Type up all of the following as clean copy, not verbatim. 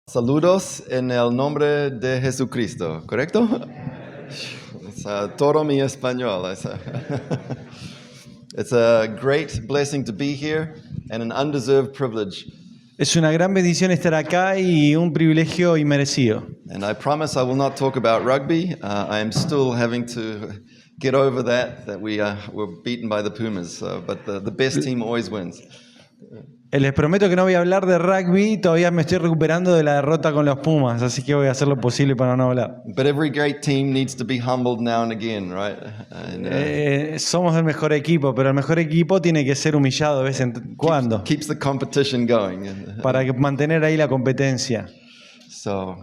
Saludos en el nombre de Jesucristo, ¿correcto? Todo mi español. It's a great blessing to be here and an undeserved privilege. Es una gran bendición estar acá y un privilegio inmerecido. And I promise I will not talk about rugby. I am still having to get over that we were beaten by the Pumas. But the best team always wins. Les prometo que no voy a hablar de rugby, todavía me estoy recuperando de la derrota con los Pumas, así que voy a hacer lo posible para no hablar. But every great team needs to be humbled now and again, right? And, Somos el mejor equipo, pero el mejor equipo tiene que ser humillado de vez en cuando keeps the competition going. para mantener ahí la competencia. So,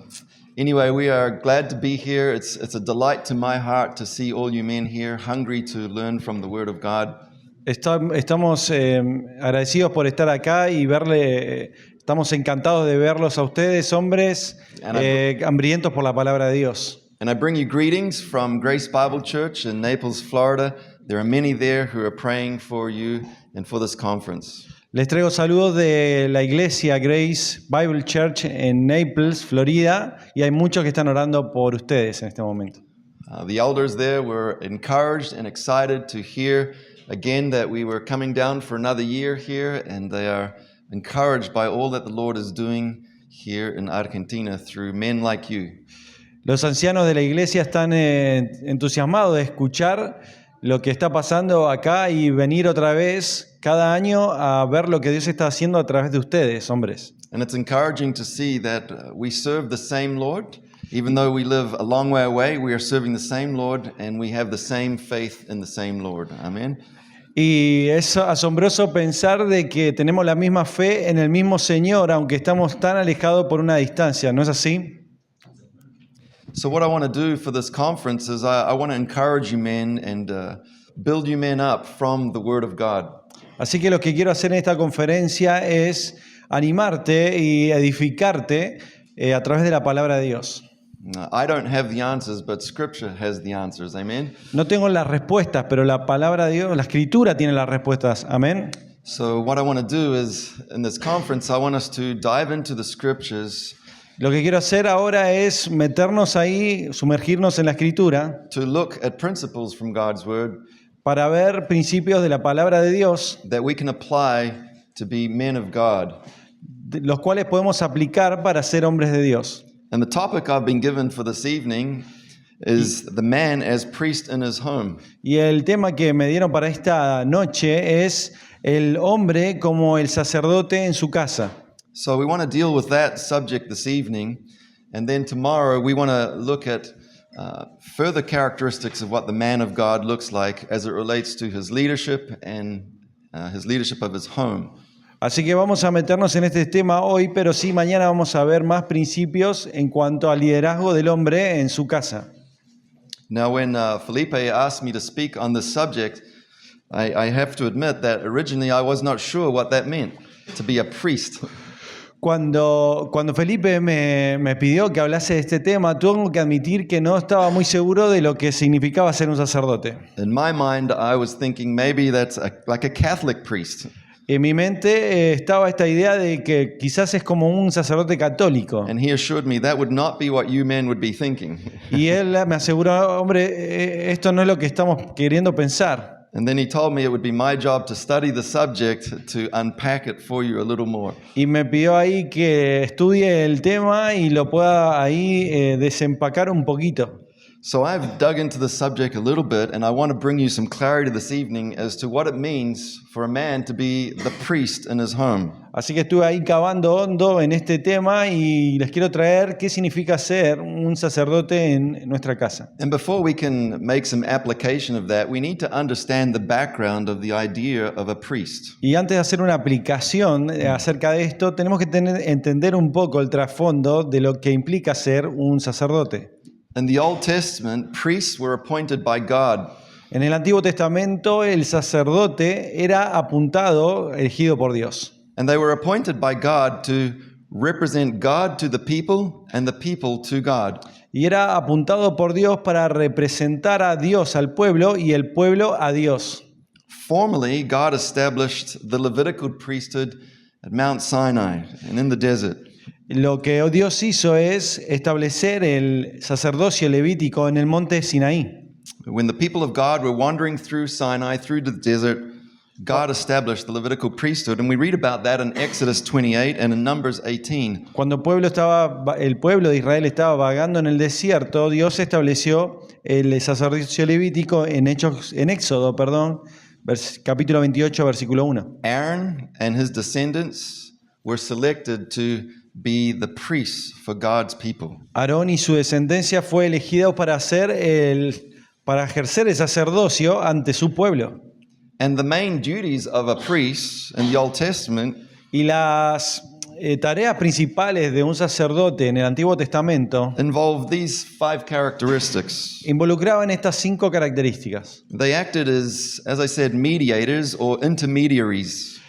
anyway, we are glad to be here. It's a delight to my heart to see all you men here, hungry to learn from the Word of God. Estamos agradecidos por estar acá y estamos encantados de verlos a ustedes, hombres, hambrientos por la palabra de Dios. And I bring you greetings from Grace Bible Church in Naples, Florida. There are many there who are praying for you and for this conference. Les traigo saludos de la iglesia Grace Bible Church en Naples, Florida, y hay muchos que están orando por ustedes en este momento. The elders there were encouraged and excited to hear again that we were coming down for another year here, and they are encouraged by all that the Lord is doing here in Argentina through men like you. Los ancianos de la iglesia están entusiasmados de escuchar lo que está pasando acá y venir otra vez cada año a ver lo que Dios está haciendo a través de ustedes, hombres. And it's encouraging to see that we serve the same Lord. Even though we live a long way away, we are serving the same Lord and we have the same faith in the same Lord. Amen. Y es asombroso pensar de que tenemos la misma fe en el mismo Señor, aunque estamos tan alejados por una distancia, ¿no es así? So what I want to do for this conference is I want to encourage you men and build you men up from the Word of God. Así que lo que quiero hacer en esta conferencia es animarte y edificarte a través de la palabra de Dios. I don't have the answers, but Scripture has the answers. Amen. No tengo las respuestas, pero la palabra de Dios, la Escritura tiene las respuestas. Amén. So what I want to do is, in this conference, I want us to dive into the Scriptures. Lo que quiero hacer ahora es meternos ahí, sumergirnos en la Escritura, To look at principles from God's Word para ver principios de la palabra de Dios, that we can apply to be men of God. los cuales podemos aplicar para ser hombres de Dios. And the topic I've been given for this evening is the man as priest in his home. Y el tema que me dieron para esta noche es el hombre como el sacerdote en su casa. So we want to deal with that subject this evening, and then tomorrow we want to look at further characteristics of what the man of God looks like as it relates to his leadership and his leadership of his home. Así que vamos a meternos en este tema hoy, pero sí, mañana vamos a ver más principios en cuanto al liderazgo del hombre en su casa. Now, when Felipe asked me to speak on this subject, I have to admit that originally I was not sure what that meant, to be a priest. Cuando Felipe me pidió que hablase de este tema, tengo que admitir que no estaba muy seguro de lo que significaba ser un sacerdote. In my mind, I was thinking maybe that's like a Catholic priest. En mi mente estaba esta idea de que quizás es como un sacerdote católico. And he assured me that would not be what you men would be thinking. Y él me aseguró, hombre, esto no es lo que estamos queriendo pensar. And then he told me it would be my job to study the subject to unpack it for you a little more. Y me pidió ahí que estudie el tema y lo pueda ahí desempacar un poquito. So I've dug into the subject a little bit, and I want to bring you some clarity this evening as to what it means for a man to be the priest in his home. Así que estuve ahí cavando hondo en este tema y les quiero traer qué significa ser un sacerdote en nuestra casa. And before we can make some application of that, we need to understand the background of the idea of a priest. Y antes de hacer una aplicación acerca de esto, tenemos que entender un poco el trasfondo de lo que implica ser un sacerdote. In the Old Testament, priests were appointed by God. En el Antiguo Testamento, el sacerdote era apuntado, elegido por Dios. And they were appointed by God to represent God to the people and the people to God. Y era apuntado por Dios para representar a Dios al pueblo y el pueblo a Dios. Formally, God established the Levitical priesthood at Mount Sinai and in the desert. lo que Dios hizo es establecer el sacerdocio levítico en el monte Sinaí. When the people of God were wandering through Sinai, through the desert, God established the Levitical priesthood, and we read about that in Exodus 28 and in Numbers 18. Cuando el pueblo de Israel estaba vagando en el desierto, Dios estableció el sacerdocio levítico en Éxodo, capítulo 28, versículo 1. Aaron and his descendants were selected to be the priests for God's people. Aarón y su descendencia fue elegido para ejercer el sacerdocio ante su pueblo. And the main duties of a priest in the Old Testament Y las tareas principales de un sacerdote en el Antiguo Testamento involved these 5 characteristics. involucraban estas 5 características. They acted as I said, mediators or intermediaries.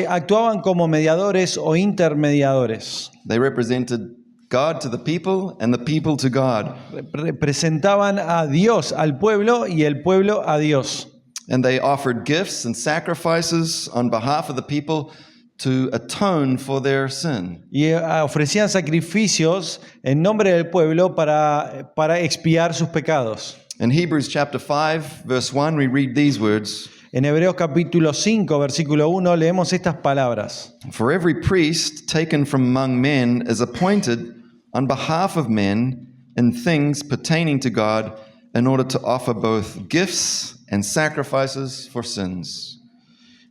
Actuaban como mediadores o intermediadores. They represented God to the people and the people to God. Representaban a Dios al pueblo y el pueblo a Dios. And they offered gifts and sacrifices on behalf of the people to atone for their sin. Y ofrecían sacrificios en nombre del pueblo para expiar sus pecados. In Hebrews chapter 5, verse 1, we read these words: En Hebreos capítulo 5, versículo 1, leemos estas palabras. For every priest taken from among men is appointed on behalf of men in things pertaining to God, in order to offer both gifts and sacrifices for sins.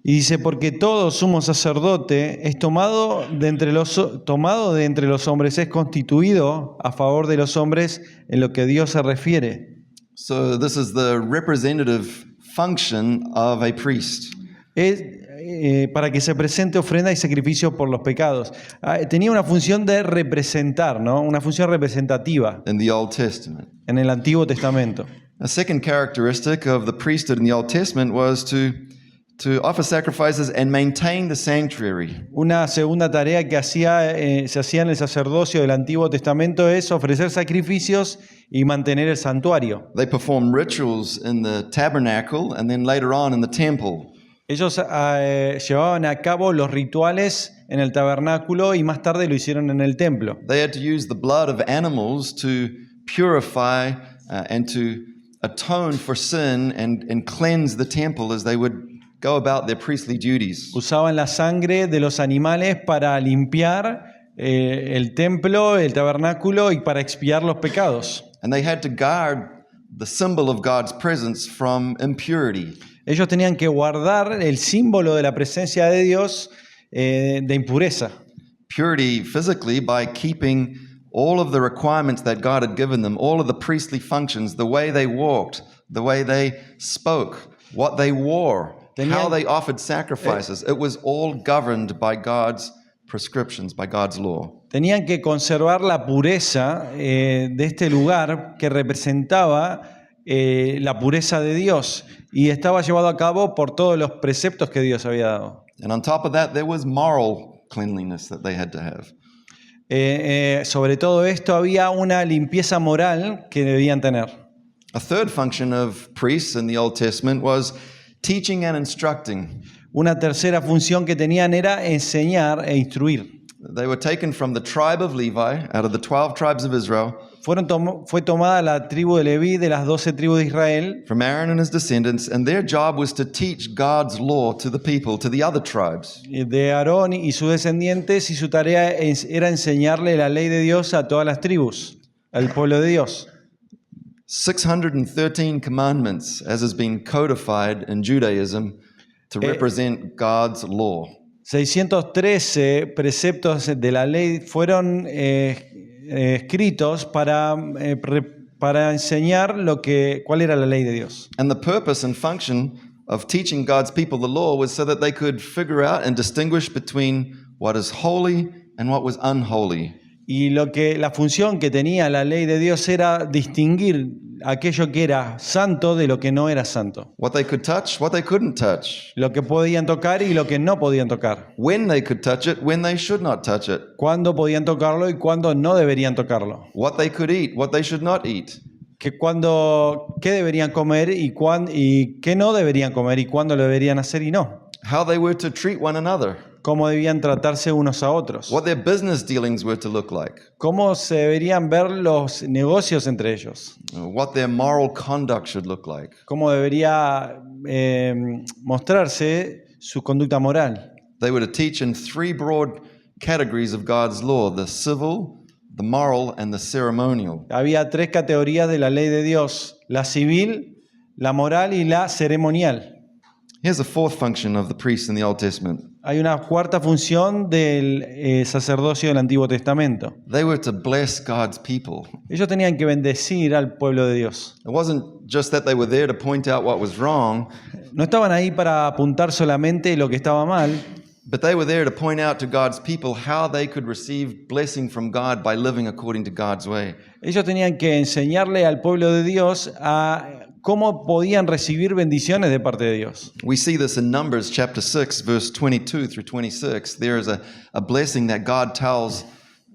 Y dice, porque todo sumo sacerdote es tomado de entre los hombres, es constituido a favor de los hombres en lo que Dios se refiere. So this is the representative function of a priest. Es para que se presente ofrenda y sacrificio por los pecados. Tenía una función de representar, ¿no? Una función representativa In the Old Testament. en el Antiguo Testamento. A second characteristic of the priesthood in the Old Testament was to offer sacrifices and maintain the sanctuary. Una segunda tarea que se hacía en el sacerdocio del Antiguo Testamento es ofrecer sacrificios y mantener el santuario. They performed rituals in the tabernacle and then later on in the temple. Ellos llevaban a cabo los rituales en el tabernáculo y más tarde lo hicieron en el templo. They had to use the blood of animals to purify and to atone for sin and cleanse the temple as they would go about their priestly duties. Usaban la sangre de los animales para limpiar el templo, el tabernáculo y para expiar los pecados. And they had to guard the symbol of God's presence from impurity. Ellos tenían que guardar el símbolo de la presencia de Dios de impureza. Purity physically by keeping all of the requirements that God had given them, all of the priestly functions, the way they walked, the way they spoke, what they wore, how they offered sacrifices. It was all governed by God's prescriptions, by God's law. Tenían que conservar la pureza de este lugar que representaba la pureza de Dios y estaba llevado a cabo por todos los preceptos que Dios había dado. And on top of that, there was moral cleanliness that they had to have. Sobre todo esto había una limpieza moral que debían tener. A third function of priests in the Old Testament was teaching and instructing. Una tercera función que tenían era enseñar e instruir. They were taken from the tribe of Levi, out of the 12 tribes of Israel, Fue tomada la tribu de Leví de las 12 tribus de Israel, from Aaron and his descendants, and their job was to teach God's law to the people, to the other tribes. de Aarón y sus descendientes, y su tarea era enseñarle la ley de Dios a todas las tribus, al pueblo de Dios. 613 commandments, as has been codified in Judaism, to represent God's law. 613 preceptos de la ley fueron escritos para enseñar cuál era la ley de Dios. And the purpose and function of teaching God's people the law was so that they could figure out and distinguish between what is holy and what was unholy. Y la función que tenía la ley de Dios era distinguir aquello que era santo de lo que no era santo. What they could touch, what they couldn't touch. Lo que podían tocar y lo que no podían tocar. When they could touch it, when they should not touch it. Cuándo podían tocarlo y cuándo no deberían tocarlo. What they could eat, what they should not eat. Qué deberían comer y qué no deberían comer y cuándo lo deberían hacer y no. How they were to treat one another. cómo debían tratarse unos a otros, what their business dealings were to look like, cómo se deberían ver los negocios entre ellos, what their moral conduct should look like. cómo debería mostrarse su conducta moral. They were to teach in three broad categories of God's law: the civil, the moral, and the ceremonial. Había tres categorías de la ley de Dios: la civil, la moral y la ceremonial. Here's a fourth function of the priest in the Old Testament. Hay una cuarta función del sacerdocio del Antiguo Testamento. They were to bless God's people. Ellos tenían que bendecir al pueblo de Dios. It wasn't just that they were there to point out what was wrong, No estaban ahí para apuntar solamente lo que estaba mal, but they were there to point out to God's people how they could receive blessing from God by living according to God's way. ellos tenían que enseñarle al pueblo de Dios a cómo podían recibir bendiciones de parte de Dios. We see this in Numbers chapter 6, verse 22 through 26. There is a blessing that God tells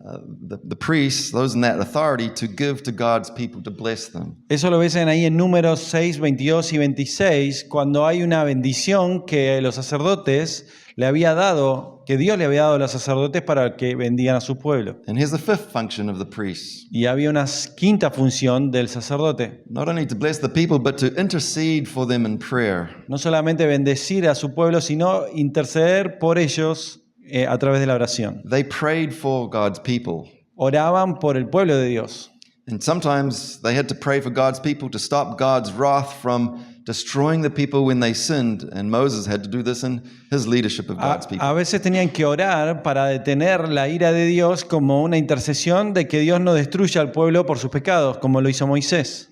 the priests, those in that authority, to give to God's people to bless them. Eso lo ves ahí en Números 6, 22 y 26, cuando hay una bendición que los sacerdotes le había dado, que Dios le había dado a los sacerdotes para que bendigan a su pueblo. And here's the fifth function of the priests: Y había una quinta función del sacerdote: not only to bless the people, but to intercede for them in prayer. no solamente bendecir a su pueblo, sino interceder por ellos a través de la oración. They prayed for God's people. Oraban por el pueblo de Dios. And sometimes they had to pray for God's people to stop God's wrath from destroying the people when they sinned. And Moses had to do this in his leadership of God's people. A veces tenían que orar para detener la ira de Dios como una intercesión de que Dios no destruya al pueblo por sus pecados, como lo hizo Moisés.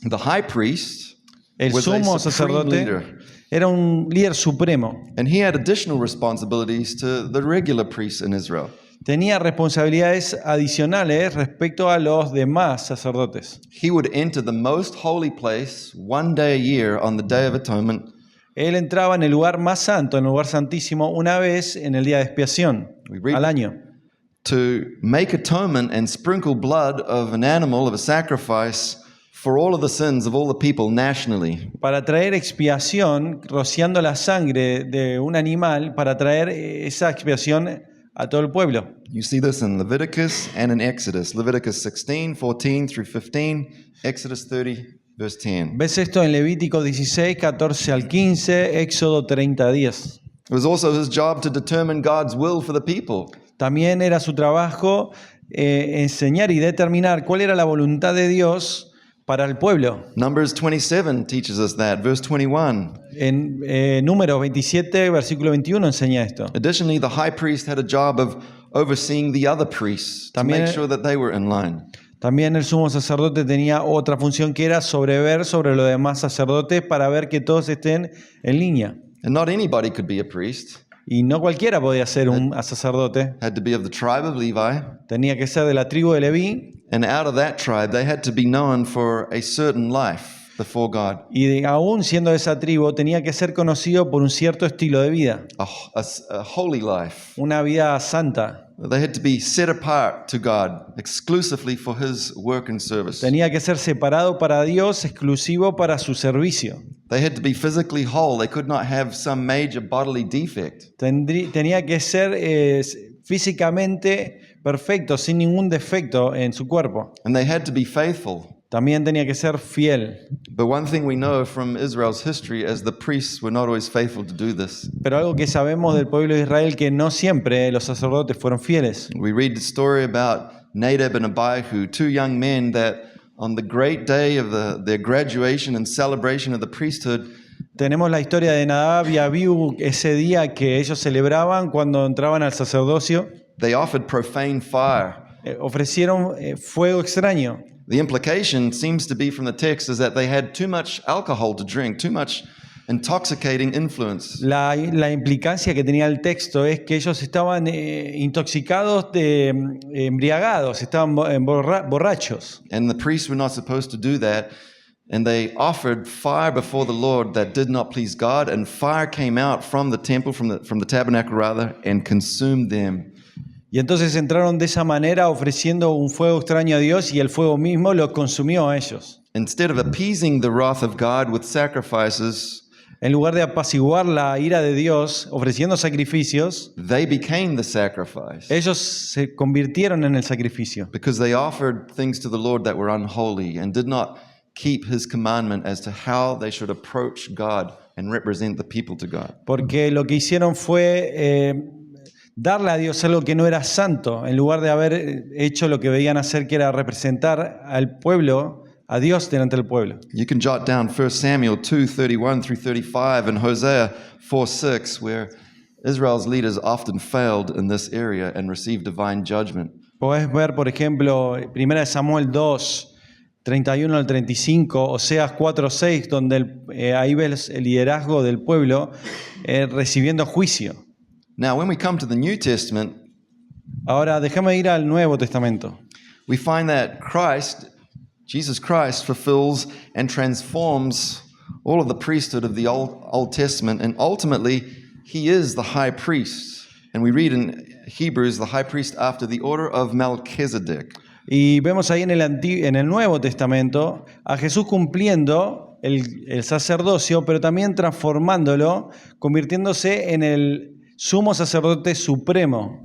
The high priest El was a sumo supreme sacerdote leader, era un líder supremo. and he had additional responsibilities to the regular priests in Israel. Tenía responsabilidades adicionales respecto a los demás sacerdotes. He would enter the most holy place one day a year on the Day of Atonement, Él entraba en el lugar más santo, en el lugar santísimo, una vez en el día de expiación, We read- al año, to make atonement and sprinkle blood of an animal, of a sacrifice, for all of the sins of all the people nationally. para traer expiación, rociando la sangre de un animal, para traer esa expiación a todo el pueblo. You see this in Leviticus and in Exodus. Leviticus 16, 14 through 15, Exodus 30, verse 10. Ves esto en Levítico 16, 14 al 15, Éxodo 30, 10. It was also his job to determine God's will for the people. También era su trabajo enseñar y determinar cuál era la voluntad de Dios para el pueblo. Numbers 27 teaches us that, verse 21. En Números 27, versículo 21 enseña esto. Additionally, the high priest had a job of overseeing the other priests to También- make sure that they were in line. También el sumo sacerdote tenía otra función que era sobrever sobre los demás sacerdotes para ver que todos estén en línea. And not anybody could be a priest. Y no cualquiera podía ser un sacerdote. Had to be of the tribe of Levi. Tenía que ser de la tribu de Leví. And out of that tribe, they had to be known for a certain life before God, Y aún siendo de esa tribu, tenía que ser conocido por un cierto estilo de vida. a holy life. Una vida santa. They had to be set apart to God exclusively for His work and service. Tenía que ser separado para Dios, exclusivo para su servicio. They had to be physically whole. They could not have some major bodily defect. Tenía que ser físicamente perfecto, sin ningún defecto en su cuerpo. And they had to be faithful. También tenía que ser fiel. But one thing we know from Israel's history is the priests were not always faithful to do this. Pero algo que sabemos del pueblo de Israel que no siempre los sacerdotes fueron fieles. We read the story about Nadab and Abihu, two young men that on the great day of their graduation and celebration of the priesthood, Tenemos la historia de Nadab y Abiú ese día que ellos celebraban cuando entraban al sacerdocio. they offered profane fire. Ofrecieron fuego extraño. The implication seems to be from the text is that they had too much alcohol to drink, too much intoxicating influence. La implicancia que tenía el texto es que ellos estaban intoxicados, embriagados, estaban borrachos. And the priests were not supposed to do that. And they offered fire before the Lord that did not please God, and fire came out from the temple, from the tabernacle rather, and consumed them. Y entonces entraron de esa manera ofreciendo un fuego extraño a Dios y el fuego mismo los consumió a ellos. Instead of appeasing the wrath of God with sacrifices, En lugar de apaciguar la ira de Dios ofreciendo sacrificios, they became the sacrifice ellos se convirtieron en el sacrificio. because they offered things to the Lord that were unholy and did not keep his commandment as to how they should approach God and represent the people to God. Porque lo que hicieron fue darle a Dios algo que no era santo, en lugar de haber hecho lo que veían hacer, que era representar al pueblo, a Dios delante del pueblo. You can jot down 1 Samuel 2:31 through 35 and Hosea 4:6, where Israel's leaders often failed in this area and received divine judgment. Podés ver, por ejemplo, 1 Samuel 2, 31 al 35, Oseas 4, 6, donde ahí ves el liderazgo del pueblo recibiendo juicio. Now, when we come to the New Testament, Ahora, déjame ir al Nuevo Testamento. we find that Jesus Christ, fulfills and transforms all of the priesthood of the Old Testament, and ultimately, he is the high priest. And we read in Hebrews, the high priest after the order of Melchizedek. Y vemos ahí en el Nuevo Testamento a Jesús cumpliendo el sacerdocio, pero también transformándolo, convirtiéndose en el sumo sacerdote supremo,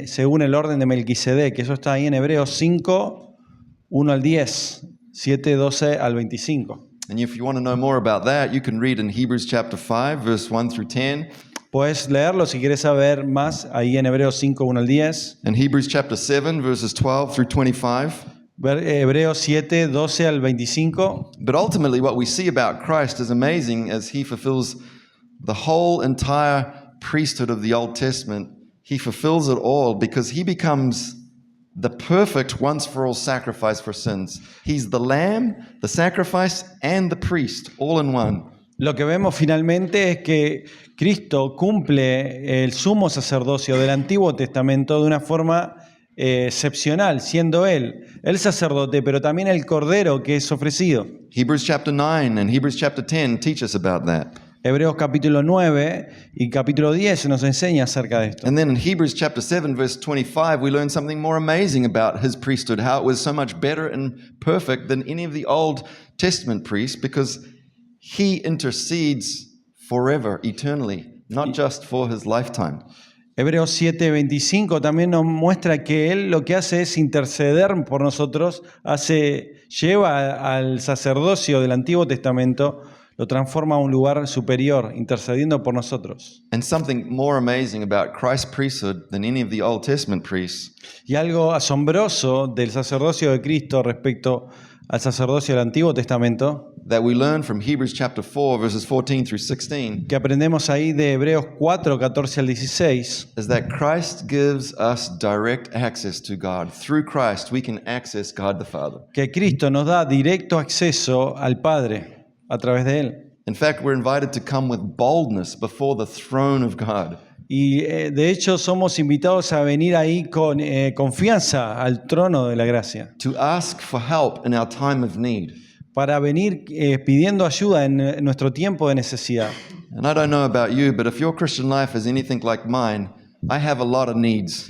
según el orden de Melquisedec. Eso está ahí en Hebreos 5, 1 al 10, 7, 12 al 25. And if you want to know more about that, you can read in Hebrews chapter 5, verse 1 through 10, Puedes leerlo si quieres saber más ahí en Hebreos 5, 1 al 10, and Hebrews chapter 7, verses 12 through 25. Hebreos 7, 12 al 25. But ultimately, what we see about Christ is amazing as he fulfills the whole entire priesthood of the Old Testament. He fulfills it all because he becomes the perfect once-for-all sacrifice for sins. He's the lamb, the sacrifice, and the priest, all in one. Lo que vemos finalmente es que Cristo cumple el sumo sacerdocio del Antiguo Testamento de una forma excepcional, siendo Él el sacerdote, pero también el Cordero que es ofrecido. Hebrews chapter 9 and Hebrews chapter 10 teach us about that. Hebreos capítulo 9 y capítulo 10 nos enseña acerca de esto. And then in Hebrews chapter 7, verse 25, we learn something more amazing about his priesthood, how it was so much better and perfect than any of the Old Testament priests, because he intercedes forever, eternally, not just for his lifetime. Hebreos 7:25 también nos muestra que Él lo que hace es interceder por nosotros, lleva al sacerdocio del Antiguo Testamento, lo transforma a un lugar superior, intercediendo por nosotros. And something more amazing about Christ's priesthood than any of the Old Testament priests Y algo asombroso del sacerdocio de Cristo respecto al sacerdocio del Antiguo Testamento, that we learn from Hebrews chapter 4, verses 14 through 16, que aprendemos ahí de Hebreos 4, 14 al 16, is that Christ gives us direct access to God. Through Christ, we can access God the Father. que Cristo nos da directo acceso al Padre a través de Él. In fact, we're invited to come with boldness before the throne of God. Y de hecho somos invitados a venir ahí con confianza al trono de la gracia, To ask for help in our time of need. para venir pidiendo ayuda en nuestro tiempo de necesidad. And I don't know about you, but if your Christian life is anything like mine, I have a lot of needs.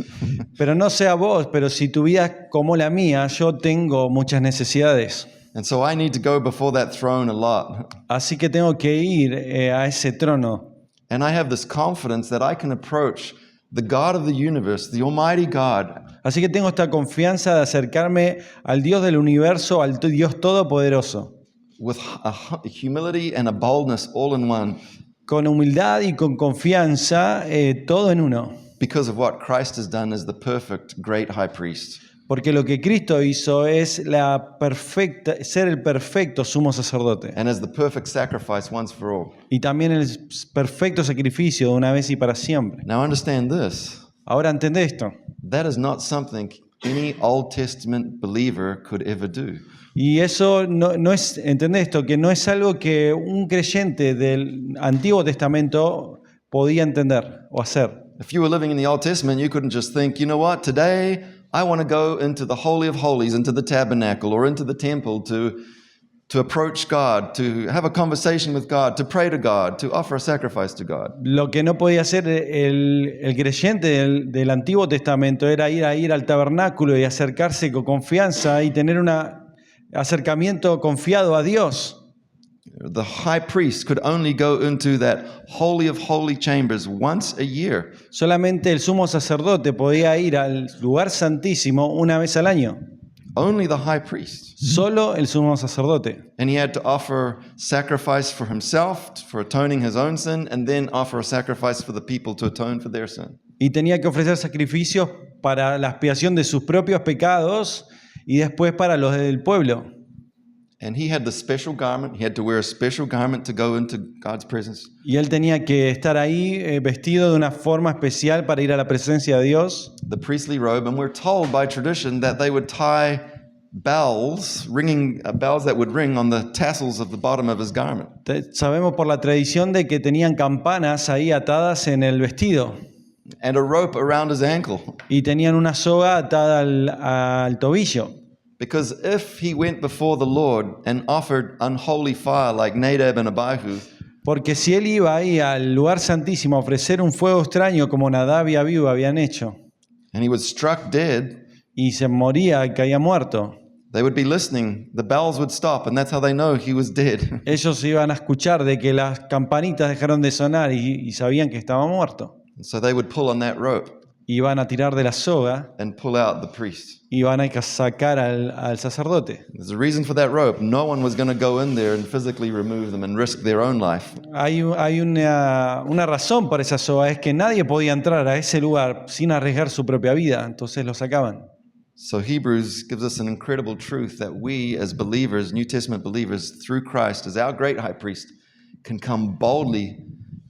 Pero no sea vos, pero si tu vida es como la mía, yo tengo muchas necesidades. And so I need to go before that throne a lot. Así que tengo que ir a ese trono. And I have this confidence that I can approach the God of the universe, the Almighty God, Así que tengo esta confianza de acercarme al Dios del universo, al Dios todopoderoso, with a humility and a boldness all in one, con humildad y con confianza, todo en uno. because of what Christ has done as the perfect, great high priest. Porque lo que Cristo hizo es ser el perfecto sumo sacerdote. And as the perfect sacrifice once for all. Y también el perfecto sacrificio de una vez y para siempre. Now understand this. Ahora entendé esto. That is not something any Old Testament believer could ever do. Y eso no es, entendé esto, que no es algo que un creyente del Antiguo Testamento podía entender o hacer. If you were living in the Old Testament, you couldn't just think, you know what, today I want to go into the Holy of Holies, into the tabernacle or into the temple to approach God, to have a conversation with God, to pray to God, to offer a sacrifice to God. Lo que no podía hacer el creyente del Antiguo Testamento era ir al tabernáculo y acercarse con confianza y tener un acercamiento confiado a Dios. The high priest could only go into that holy of holy chambers once a year. Solamente el sumo sacerdote podía ir al lugar santísimo una vez al año. Only the high priest. Solo el sumo sacerdote. And he had to offer sacrifice for himself, for atoning his own sin, and then offer a sacrifice for the people to atone for their sin. Y tenía que ofrecer sacrificios para la expiación de sus propios pecados y después para los del pueblo. And he had the special garment. He had to wear a special garment to go into God's presence. Y él tenía que estar ahí vestido de una forma especial para ir a la presencia de Dios. The priestly robe, and we're told by tradition that they would tie bells, bells that would ring on the tassels of the bottom of his garment. Sabemos por la tradición de que tenían campanas ahí atadas en el vestido And a rope around his ankle. y tenían una soga atada al tobillo. Because if he went before the Lord and offered unholy fire like Nadab and Abihu, Porque si él iba ahí al lugar santísimo a ofrecer un fuego extraño como Nadab y Abiú habían hecho and he was struck dead, y se moría, caía muerto, they would be listening. The bells would stop, and that's how they know he was dead. ellos iban a escuchar de que las campanitas dejaron de sonar y sabían que estaba muerto. So they would pull on that rope Iban a tirar de la soga and pull out the priest. y iban a sacar al sacerdote. There's a reason for that rope. No one was going to go in there and physically remove them and risk their own life. Hay una razón para esa soga, es que nadie podía entrar a ese lugar sin arriesgar su propia vida, entonces lo sacaban. So Hebrews gives us an incredible truth that we as believers, New Testament believers, through Christ as our great high priest, can come boldly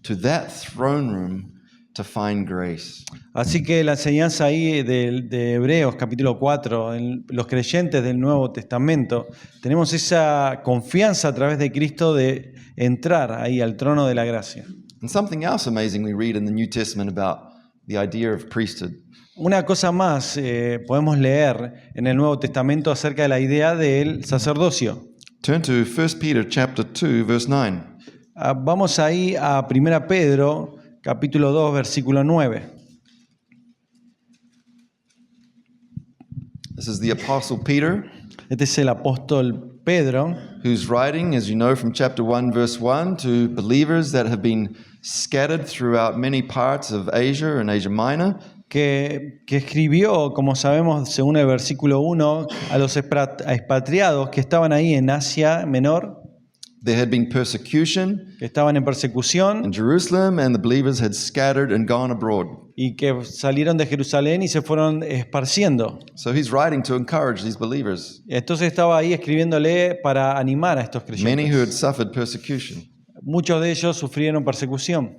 to that throne room to find grace. Así que la enseñanza ahí de Hebreos capítulo 4, los creyentes del Nuevo Testamento, tenemos esa confianza a través de Cristo de entrar ahí al trono de la gracia. And something else amazing we read in the New Testament about the idea of priesthood. Una cosa más podemos leer en el Nuevo Testamento acerca de la idea del sacerdocio. Turn to 1 Peter chapter 2, verse 9. Vamos ahí a 1 Pedro capítulo 2, versículo 9. This is the Apostle Peter, Este es el apóstol Pedro, who's writing, as you know from chapter 1, verse 1, to believers that have been scattered throughout many parts of Asia and Asia Minor. que escribió, como sabemos, según el versículo 1, a los expatriados que estaban ahí en Asia Menor, There had been persecution que estaban en persecución in Jerusalem, and the believers had scattered and gone abroad. y que salieron de Jerusalén y se fueron esparciendo. So he's writing to encourage these believers, Entonces estaba ahí escribiéndole para animar a estos many who had creyentes. suffered persecution. Muchos de ellos sufrieron persecución.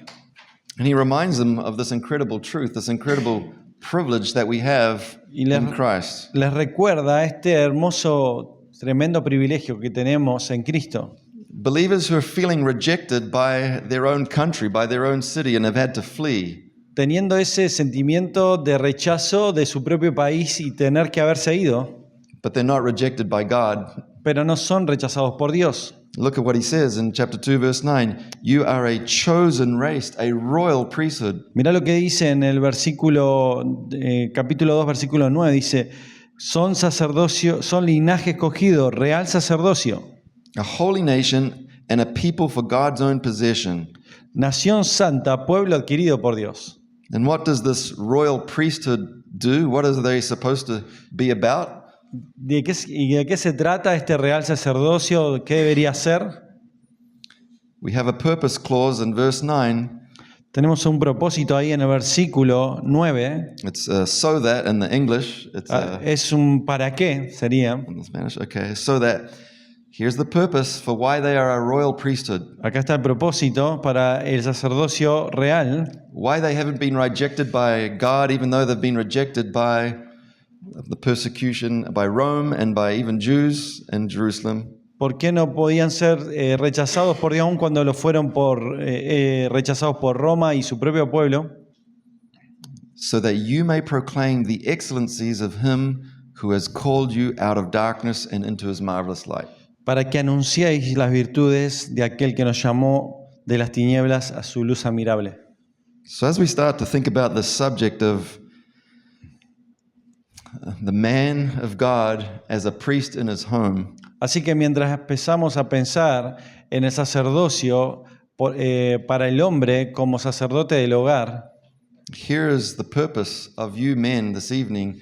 And he reminds them of this incredible truth, this incredible privilege that we have Y les, in Christ. les recuerda este hermoso, tremendo privilegio que tenemos en Cristo. Believers who are feeling rejected by their own country, by their own city, and have had to flee. Teniendo ese sentimiento de rechazo de su propio país y tener que haberse ido, But they're not rejected by God. pero no son rechazados por Dios. Look at what he says in chapter 2, verse 9. You are a chosen race, a royal priesthood. Mirá lo que dice en el versículo, capítulo 2, versículo 9, dice, son sacerdocio, son linaje escogido, real sacerdocio, A holy nation and a people for God's own possession. nación santa, pueblo adquirido por Dios. And what does this royal priesthood do? What are they supposed to be about? ¿De qué se trata este real sacerdocio? ¿Qué debería ser? We have a purpose clause in verse 9. Tenemos un propósito ahí en el versículo 9. It's so that in the English. It's Es un para qué, sería. in the Spanish. Okay, so that. Here's the purpose for why they are a royal priesthood. Acá está el propósito para el sacerdocio real. Why they haven't been rejected by God, even though they've been rejected by the persecution by Rome and by even Jews in Jerusalem. ¿Por qué no podían ser rechazados por Dios aun cuando lo fueron rechazados por Roma y su propio pueblo? So that you may proclaim the excellencies of him who has called you out of darkness and into his marvelous light. Para que anunciéis las virtudes de aquel que nos llamó de las tinieblas a su luz admirable. So as we start to think about the subject of the man of God as a priest in his home, Así que mientras empezamos a pensar en el sacerdocio para el hombre como sacerdote del hogar, Here's the purpose of you men this evening.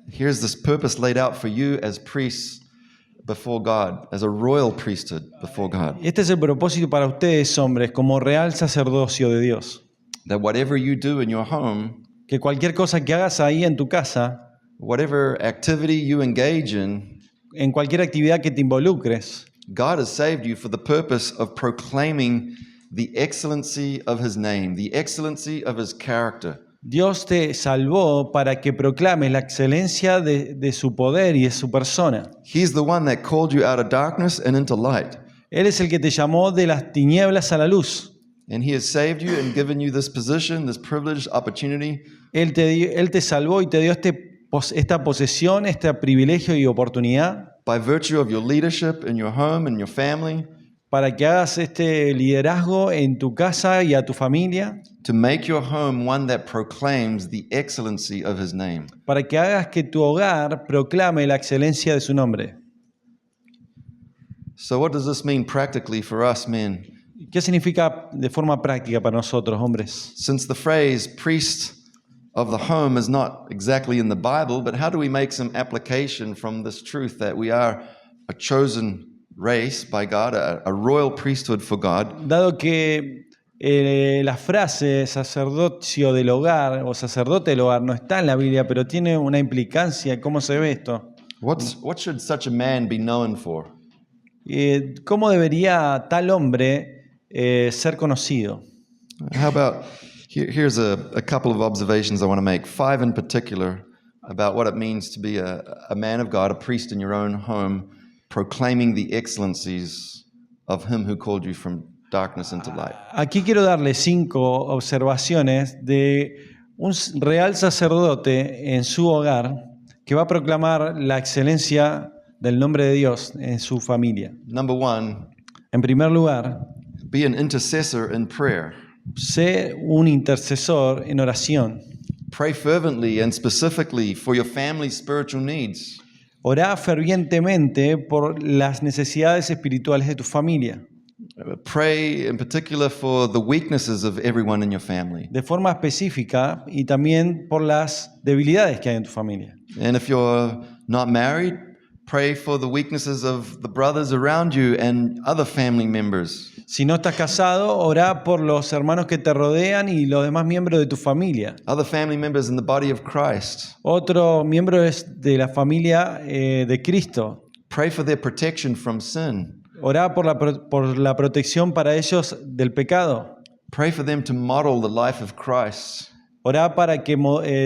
Here's this purpose laid out for you as priests before God, as a royal priesthood before God. este es el propósito para ustedes, hombres, como real sacerdocio de Dios. That whatever you do in your home, Que cualquier cosa que hagas ahí en tu casa, whatever activity you engage in, en cualquier actividad que te involucres, God has saved you for the purpose of proclaiming the excellency of His name, the excellency of His character. Dios te salvó para que proclames la excelencia de su poder y de su persona. He's the one that called you out of darkness and into light. Él es el que te llamó de las tinieblas a la luz. And He has saved you and given you this position, this privileged opportunity Él te salvó y te dio esta posesión, este privilegio y oportunidad by virtue of your leadership in your home and your family para que hagas este liderazgo en tu casa y a tu familia, to make your home one that proclaims the excellency of His name. para que hagas que tu hogar proclame la excelencia de su nombre. So what does this mean practically for us men? ¿Qué significa de forma práctica para nosotros, hombres? Since the phrase priest of the home is not exactly in the Bible, but how do we make some application from this truth that we are a chosen race by God, a royal priesthood for God? Dado que la frase sacerdocio del hogar o sacerdote del hogar no está en la Biblia, pero tiene una implicancia, ¿cómo se ve esto? What should such a man be known for? ¿Cómo debería tal hombre ser conocido? How about, here's a couple of observations I want to make, 5 in particular, about what it means to be a man of God, a priest in your own home, proclaiming the excellencies of Him who called you from darkness into light. Aquí quiero darle 5 observaciones de un real sacerdote en su hogar que va a proclamar la excelencia del nombre de Dios en su familia. Number 1, En primer lugar, be an intercessor in prayer. sé un intercesor en oración. Pray fervently and specifically for your family's spiritual needs. Orá fervientemente por las necesidades espirituales de tu familia. Pray in particular for the weaknesses of everyone in your family. De forma específica y también por las debilidades que hay en tu familia. And if you're not married, pray for the weaknesses of the brothers around you and other family members. Si no estás casado, orá por los hermanos que te rodean y los demás miembros de tu familia. Other family members in the body of Christ. Otro miembro es de la familia de Cristo. Pray for their protection from sin. Orá por la protección para ellos del pecado. Pray for them to model the life of Christ. Orá para que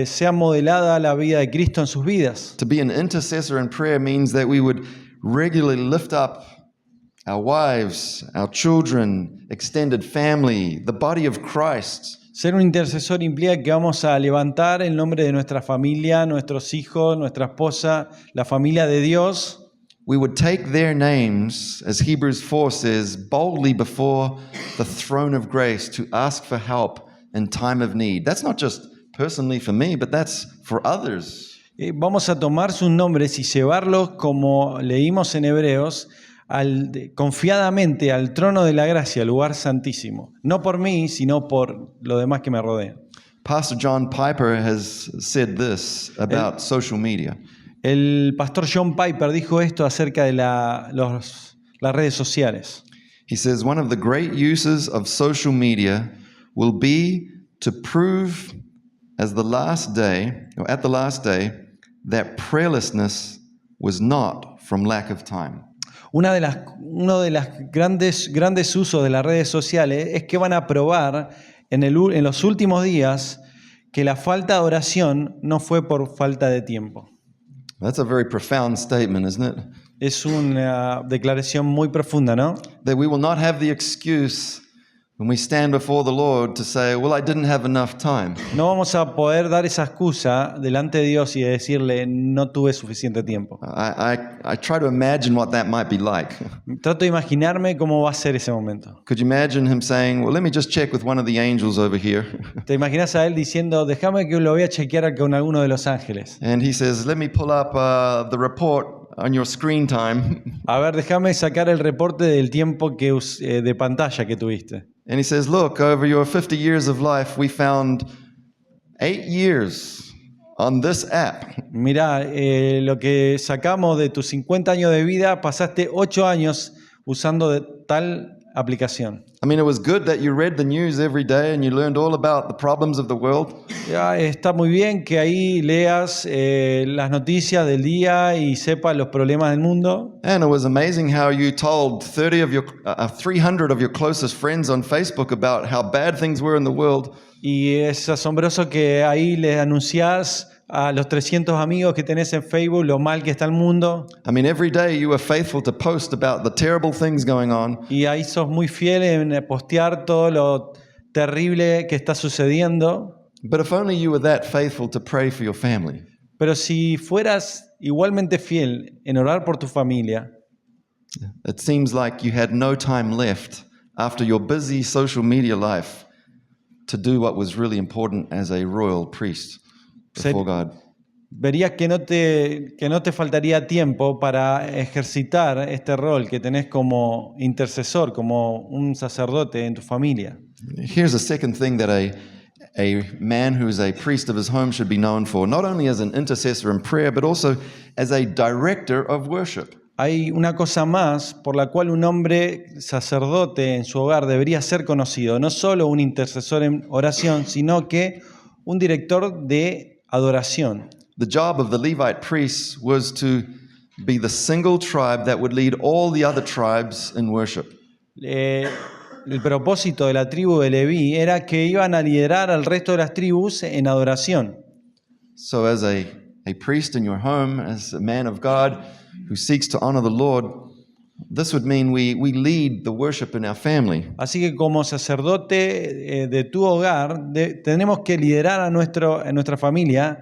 sea modelada la vida de Cristo en sus vidas. To be an intercessor in prayer means that we would regularly lift up our wives, our children, extended family, the body of Christ. Ser un intercesor implica que vamos a levantar el nombre de nuestra familia, nuestros hijos, nuestra esposa, la familia de Dios. We would take their names, as Hebrews 4 says, boldly before the throne of grace to ask for help in time of need. That's not just personally for me, but that's for others. Vamos a tomar sus nombres y llevarlos, como leímos en Hebreos, confiadamente al trono de la gracia, al lugar santísimo. No por mí, sino por los demás que me rodean. Pastor John Piper has said this about social media. El pastor John Piper dijo esto acerca de las redes sociales. He says, one of the great uses of social media will be to prove at the last day, that prayerlessness was not from lack of time. Uno de los grandes usos de las redes sociales es que van a probar en los últimos días que la falta de oración no fue por falta de tiempo. That's a very profound statement, isn't it? Es una declaración muy profunda, ¿no? That we will not have the excuse when we stand before the Lord to say, well, I didn't have enough time. No vamos a poder dar esa excusa delante de Dios y decirle no tuve suficiente tiempo. I try to imagine what that might be like. Trato de imaginarme cómo va a ser ese momento. Could you imagine him saying, well, let me just check with one of the angels over here. ¿Te imaginas a él diciendo, déjame que lo voy a chequear con alguno de los ángeles? And he says, let me pull up the report on your screen time. A ver, déjame sacar el reporte del tiempo de pantalla que tuviste. And he says, look, over your 50 years of life, we found 8 years on this app. Mirá, lo que sacamos de tus 50 años de vida, pasaste 8 años usando de tal aplicación. I mean, it was good that you read the news every day and you learned all about the problems of the world. Ya, está muy bien que ahí leas las noticias del día y sepas los problemas del mundo. And it was amazing how you told 300 of your closest friends on Facebook about how bad things were in the world. Y es asombroso que ahí le anunciás a los 300 amigos que tenés en Facebook lo mal que está el mundo. I mean, every day you were faithful to post about the terrible things going on. Y ahí sos muy fiel en postear todo lo terrible que está sucediendo. But if only you were that faithful to pray for your family. Pero si fueras igualmente fiel en orar por tu familia, It seems like you had no time left after your busy social media life to do what was really important as a royal priest before God. verías que no te faltaría tiempo para ejercitar este rol que tenés como intercesor, como un sacerdote en tu familia. Here's a second thing that a man who is a priest of his home should be known for, not only as an intercessor in prayer, but also as a director of worship. Hay una cosa más por la cual un hombre sacerdote en su hogar debería ser conocido, no solo un intercesor en oración, sino que un director de adoración. The job of the Levite priests was to be the single tribe that would lead all the other tribes in worship. El propósito de la tribu de Leví era que iban a liderar al resto de las tribus en adoración. So as a priest in your home, as a man of God who seeks to honor the Lord, this would mean we lead the worship in our family. Así que como sacerdote de tu hogar, tenemos que liderar a nuestra familia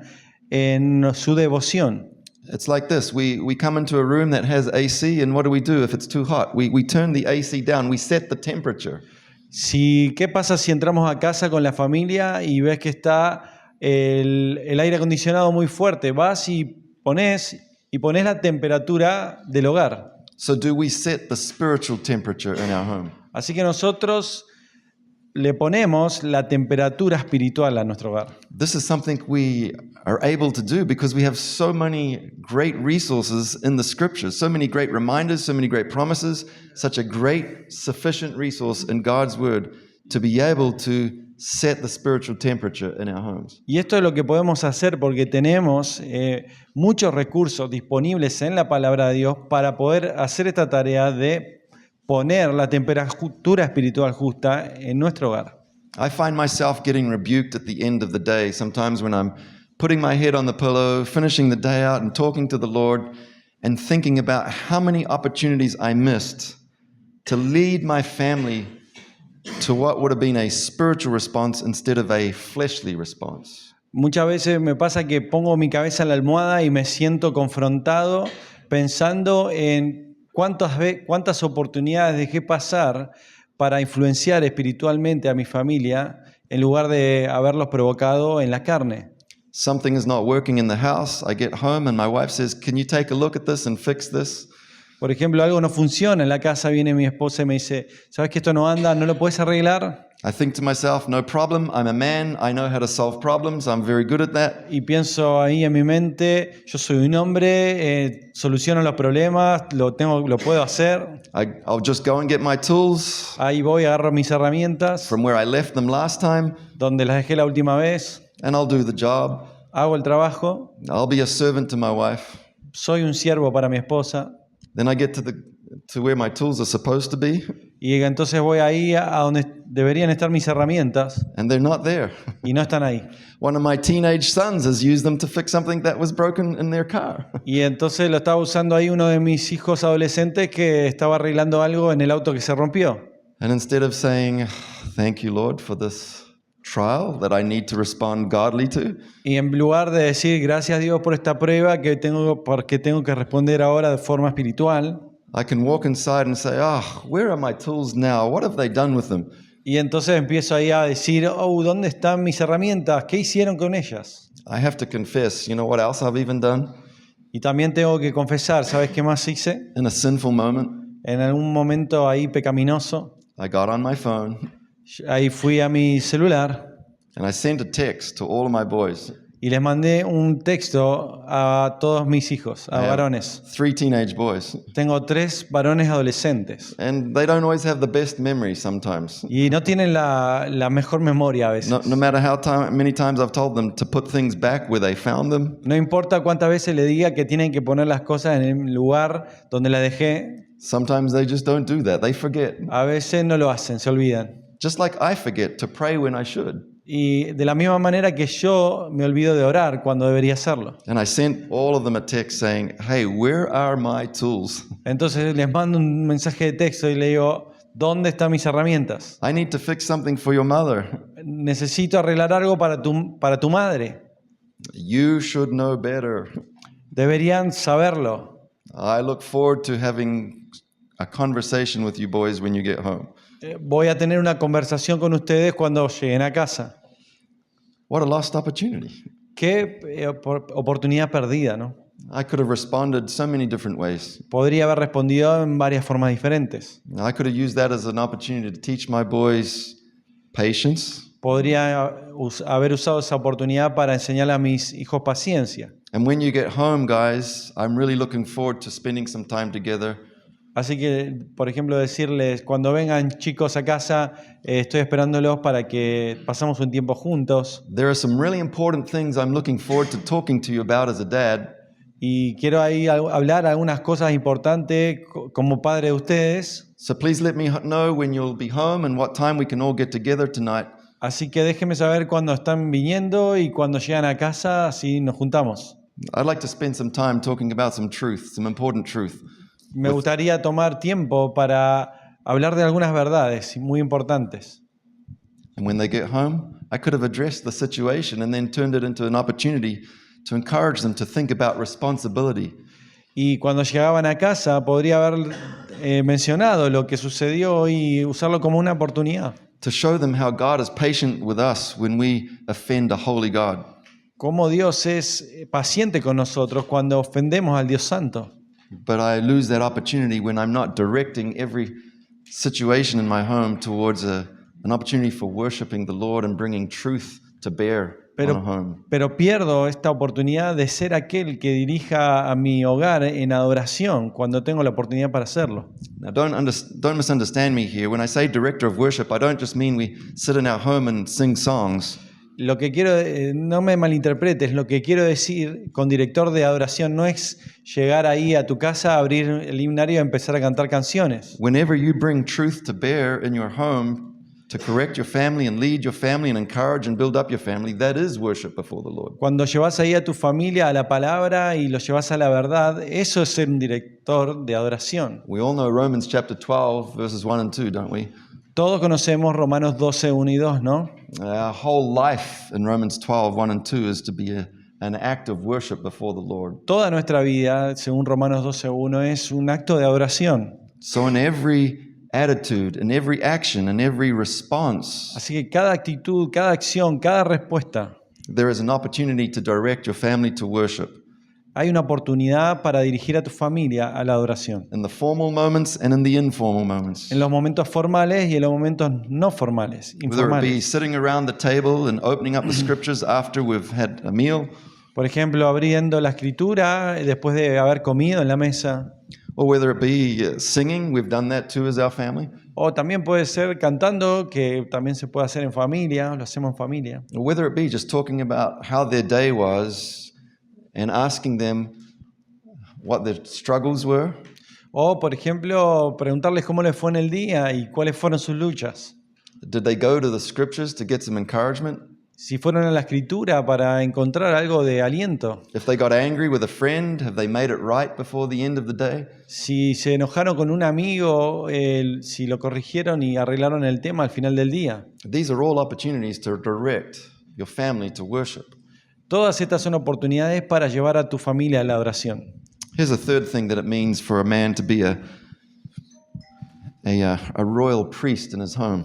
en su devoción. It's like this. We come into a room that has AC, and what do if it's too hot? We turn the AC down. We set the temperature. ¿Qué pasa si entramos a casa con la familia y ves que está el aire acondicionado muy fuerte? Vas y pones la temperatura del hogar. So do we set the spiritual temperature in our home? Así que nosotros le ponemos la temperatura espiritual a nuestro hogar. This is something we are able to do because we have so many great resources in the scriptures, so many great reminders, so many great promises, such a great, sufficient resource in God's word to be able to set the spiritual temperature in our homes. Y esto es lo que podemos hacer porque tenemos muchos recursos disponibles en la palabra de Dios para poder hacer esta tarea de poner la temperatura espiritual justa en nuestro hogar. I find myself getting rebuked at the end of the day, sometimes when I'm putting my head on the pillow, finishing the day out and talking to the Lord and thinking about how many opportunities I missed to lead my family to what would have been a spiritual response instead of a fleshly response. Muchas veces me pasa que pongo mi cabeza en la almohada y me siento confrontado pensando en cuántas oportunidades dejé pasar para influenciar espiritualmente a mi familia en lugar de haberlos provocado en la carne. Something is not working in the house. I get home and my wife says, "Can you take a look at this and fix this?" Por ejemplo, algo no funciona en la casa, viene mi esposa y me dice, ¿sabes que esto no anda? ¿No lo puedes arreglar? I think to myself, no problem. I'm a man. I know how to solve problems. I'm very good at that. Y pienso ahí en mi mente, yo soy un hombre, soluciono los problemas, lo puedo hacer. I'll just go and get my tools Ahí voy, agarro mis herramientas, from where I left them last time, donde las dejé la última vez, and I'll do the job. hago el trabajo, I'll be a servant to my wife. soy un siervo para mi esposa. Then I get to where my tools are supposed to be, Y entonces voy ahí a donde deberían estar mis herramientas and they're not there. y no están ahí. One of my teenage sons has used them to fix something that was broken in their car. Y entonces lo estaba usando ahí uno de mis hijos adolescentes que estaba arreglando algo en el auto que se rompió. And instead of saying, "Thank you, Lord, for this trial that I need to respond godly to," Y en lugar de decir gracias Dios por esta prueba porque tengo que responder ahora de forma espiritual, I can walk inside and say, where are my tools now? What have they done with them? y entonces empiezo ahí a decir, ¿dónde están mis herramientas? ¿Qué hicieron con ellas? I have to confess, you know what else I've even done? Y también tengo que confesar, ¿sabes qué más hice? In a sinful moment, En algún momento ahí pecaminoso, I got on my phone ahí fui a mi celular and I sent a text to all of my boys. y les mandé un texto a todos mis hijos, a I have varones. 3 teenage boys, Tengo 3 varones adolescentes and they don't always have the best memory sometimes. y no tienen la mejor memoria a veces. No matter many times I've told them to put things back where they found them, No importa cuántas veces le diga que tienen que poner las cosas en el lugar donde las dejé, sometimes they just don't do that. They forget. a veces no lo hacen, se olvidan. Just like I forget to pray when I should. Y de la misma manera que yo me olvido de orar cuando debería hacerlo. And I sent all of them a text saying, hey, where are my tools? Entonces les mando un mensaje de texto y le digo, ¿dónde están mis herramientas? I need to fix something for your mother. Necesito arreglar algo para tu madre. You should know better. Deberían saberlo. I look forward to having a conversation with you boys when you get home. Voy a tener una conversación con ustedes cuando lleguen a casa. What a lost opportunity. Qué oportunidad perdida, ¿no? I could have responded so many different ways. Podría haber respondido en varias formas diferentes. I could have used that as an opportunity to teach my boys patience. Podría haber usado esa oportunidad para enseñarle a mis hijos paciencia. And when you get home, guys, I'm really looking forward to spending some time together. Así que, por ejemplo, decirles, cuando vengan chicos a casa, estoy esperándolos para que pasemos un tiempo juntos. There are some really important things I'm looking forward to talking to you about as a dad. Y quiero ahí hablar algunas cosas importantes como padre de ustedes. So please let me know when you'll be home and what time we can all get together tonight. Así que déjenme saber cuándo están viniendo y cuando llegan a casa, así nos juntamos. I'd like to spend some time talking about some truth, some important truth. Me gustaría tomar tiempo para hablar de algunas verdades muy importantes. And when they get home, I could have addressed the situation and then turned it into an opportunity to encourage them to think about responsibility. Y cuando llegaban a casa, podría haber mencionado lo que sucedió y usarlo como una oportunidad. To show them how God is patient with us when we offend a holy God. Cómo Dios es paciente con nosotros cuando ofendemos al Dios Santo. But I lose that opportunity when I'm not directing every situation in my home towards an opportunity for worshiping the Lord and bringing truth to bear on a home. Pero pierdo esta oportunidad de ser aquel que dirija a mi hogar en adoración cuando tengo la oportunidad para hacerlo. Now don't misunderstand me here. When I say director of worship, I don't just mean we sit in our home and sing songs. Lo que quiero, no me malinterpretes, lo que quiero decir con director de adoración no es llegar ahí a tu casa, abrir el himnario y empezar a cantar canciones. Whenever you bring truth to bear in your home to correct your family and lead your family and encourage and build up your family, that is worship before the Lord. Cuando llevas ahí a tu familia a la palabra y lo llevas a la verdad, eso es ser un director de adoración. We all know Romans chapter 12 verses 1 and 2, don't we? Todos conocemos Romanos 12, 1 y 2, ¿no? Our whole life in Romans 12, 1 and 2 is to be an act of worship before the Lord. Toda nuestra vida, según Romanos 12, 1, es un acto de adoración. So in every attitude, in every action, in every response, Así que cada actitud, cada acción, cada respuesta, there is an opportunity to direct your family to worship. hay una oportunidad para dirigir a tu familia a la adoración. In the formal moments and in the informal moments. En los momentos formales y en los momentos no formales, Whether it be informales. sitting around the table and opening up the scriptures after we've had a meal, Por ejemplo, abriendo la escritura después de haber comido en la mesa. or whether it be singing, we've done that too as our family, O también puede ser cantando, que también se puede hacer en familia, lo hacemos en familia. or whether it be just talking about how their day was and asking them what their struggles were, O, por ejemplo, preguntarles cómo les fue en el día y cuáles fueron sus luchas. did they go to the scriptures to get some encouragement? Si fueron a la escritura para encontrar algo de aliento. If they got angry with a friend, have they made it right before the end of the day? Si se enojaron con un amigo, si lo corrigieron y arreglaron el tema al final del día. These are all opportunities to direct your family to worship. Todas estas son oportunidades para llevar a tu familia a la oración. Here's a third thing that it means for a man to be a royal priest in his home.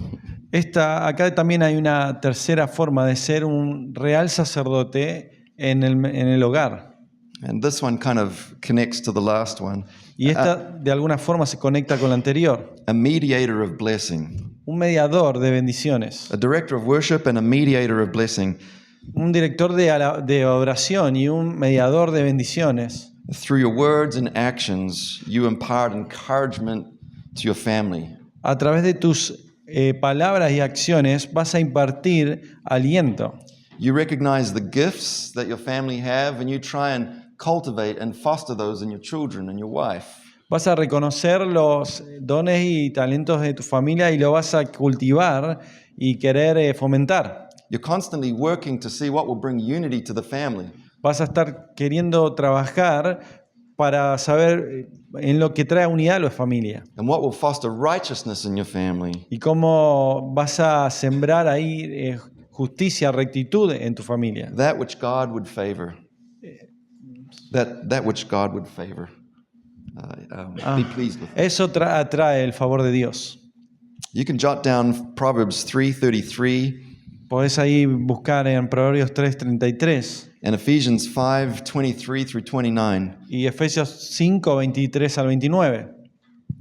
Acá también hay una tercera forma de ser un real sacerdote en el hogar. And this one kind of connects to the last one. Y esta de alguna forma se conecta con la anterior. A mediator of blessing. Un mediador de bendiciones. A director of worship and a mediator of blessing. Un director de oración y un mediador de bendiciones. Through your words and actions, you impart encouragement to your family. A través de tus palabras y acciones vas a impartir aliento. You recognize the gifts that your family have, and you try and cultivate and foster those in your children and your wife. Vas a reconocer los dones y talentos de tu familia y lo vas a cultivar y querer fomentar. You're constantly working to see what will bring unity to the family. Vas a estar queriendo trabajar para saber en lo que trae unidad a la familia. And what will foster righteousness in your family. Y cómo vas a sembrar ahí justicia, rectitud en tu familia. That which God would favor. That which God would favor. Be pleased with. Eso atrae el favor de Dios. You can jot down Proverbs 3:33 Podés ahí buscar en Proverbios 3:33 and Ephesians 5:23 through 29. y Efesios 5:23 al 29.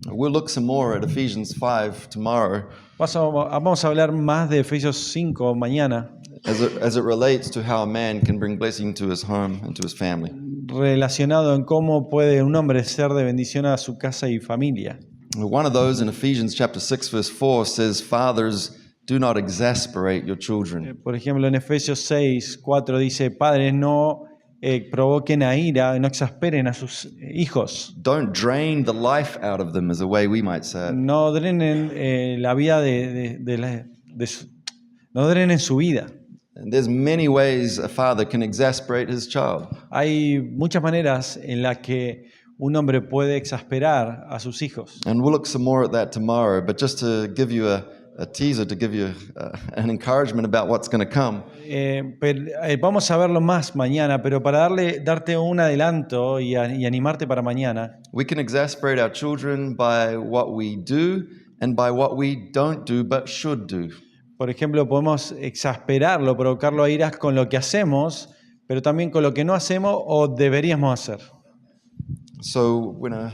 We'll look some more at Ephesians 5 tomorrow Vamos a hablar más de Efesios 5 mañana, as it relates to how a man can bring blessing to his home and to his family. relacionado en cómo puede un hombre ser de bendición a su casa y familia. One of those in Ephesians chapter 6 verse 4 says, "Fathers, do not exasperate your children." Por ejemplo, en Efesios 6:4 dice, padres, no provoquen a ira, no exasperen a sus hijos. Don't drain the life out of them, is a way we might say it. No drenen la vida no drenen su vida. And there's many ways a father can exasperate his child. Hay muchas maneras en las que un hombre puede exasperar a sus hijos. And we'll look some more at that tomorrow, but just to give you a teaser, to give you an encouragement about what's going to come. Vamos a verlo más mañana, pero para darte un adelanto y animarte para mañana, We can exasperate our children by what we do and by what we don't do but should do. por ejemplo, podemos exasperarlo, provocarlo a iras con lo que hacemos, pero también con lo que no hacemos o deberíamos hacer. So when a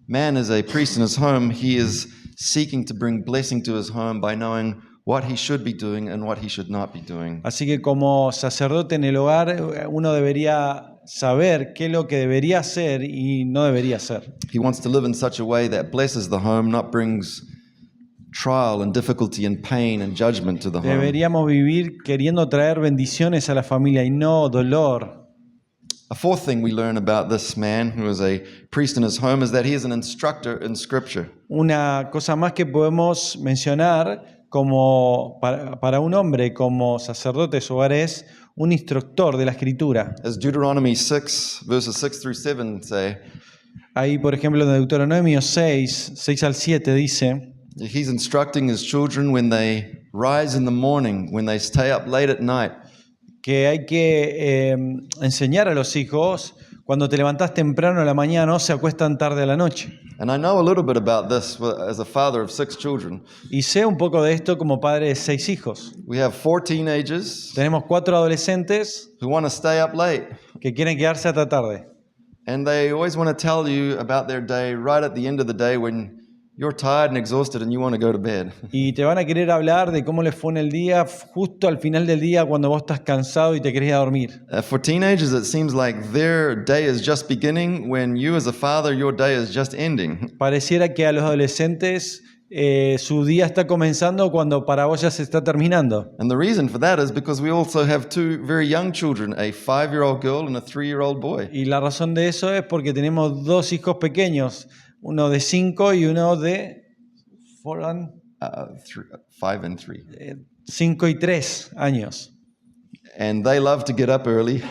man is a priest in his home, he is seeking to bring blessing to his home by knowing what he should be doing and what he should not be doing. Así que como sacerdote en el hogar, uno debería saber qué es lo que debería hacer y no debería hacer. He wants to live in such a way that blesses the home, not brings trial and difficulty and pain and judgment to the home. Deberíamos vivir queriendo traer bendiciones a la familia y no dolor. A fourth thing we learn about this man who is a priest in his home is that he is an instructor in Scripture. Una cosa más que podemos mencionar como para un hombre como sacerdote de su hogar es un instructor de la Escritura. As Deuteronomy 6, verses 6 through 7 say, Ahí, por ejemplo, en Deuteronomio 6 al 7 dice, he's instructing his children when they rise in the morning, when they stay up late at night, que hay que enseñar a los hijos cuando te levantás temprano a la mañana, no se acuestan tarde a la noche. And I know a little bit about this as a father of 6 children. Y sé un poco de esto como padre de 6 hijos. We have 4 teenagers Tenemos 4 adolescentes who want to stay up late. que quieren quedarse hasta tarde. And they always want to tell you about their day right at the end of the day when you're tired and exhausted and you want to go to bed. Y te van a querer hablar de cómo les fue en el día, justo al final del día cuando vos estás cansado y te querés ir a dormir. For teenagers, it seems like their day is just beginning when you as a father, your day is just ending. Pareciera que a los adolescentes su día está comenzando cuando para vos ya se está terminando. And the reason for that is because we also have 2 very young children, a 5-year-old girl and a 3-year-old boy. Y la razón de eso es porque tenemos 2 hijos pequeños, uno de 5 y uno de 5 and 3. 5 y 3 años. And they love to get up early.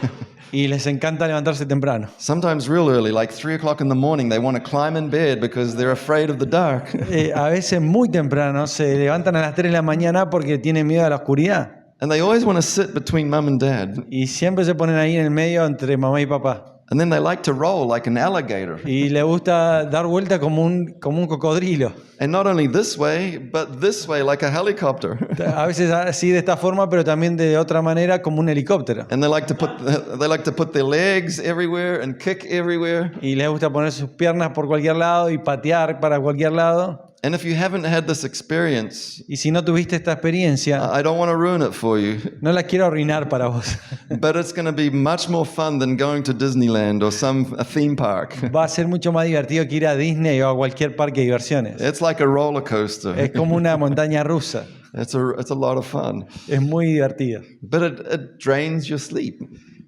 Y les encanta levantarse temprano. Sometimes real early, like 3 o'clock in the morning, they want to climb in bed because they're afraid of the dark. A veces muy temprano se levantan a las 3 de la mañana porque tienen miedo a la oscuridad. And they always want to sit between mom and dad. Y siempre se ponen ahí en el medio entre mamá y papá. And then they like to roll like an alligator. Y le gusta dar vuelta como un cocodrilo. And not only this way, but this way like a helicopter. A veces así de esta forma, pero también de otra manera como un helicóptero. And they like to put their legs everywhere and kick everywhere. Y les gusta poner sus piernas por cualquier lado y patear para cualquier lado. And if you haven't had this experience, Y si no tuviste esta experiencia, I don't want to ruin it for you, no la quiero arruinar para vos. but it's going to be much more fun than going to Disneyland or a theme park. Va a ser mucho más divertido que ir a Disney o a cualquier parque de diversiones. It's like a roller coaster. Es como una montaña rusa. It's a lot of fun, Es muy divertido. but it drains your sleep.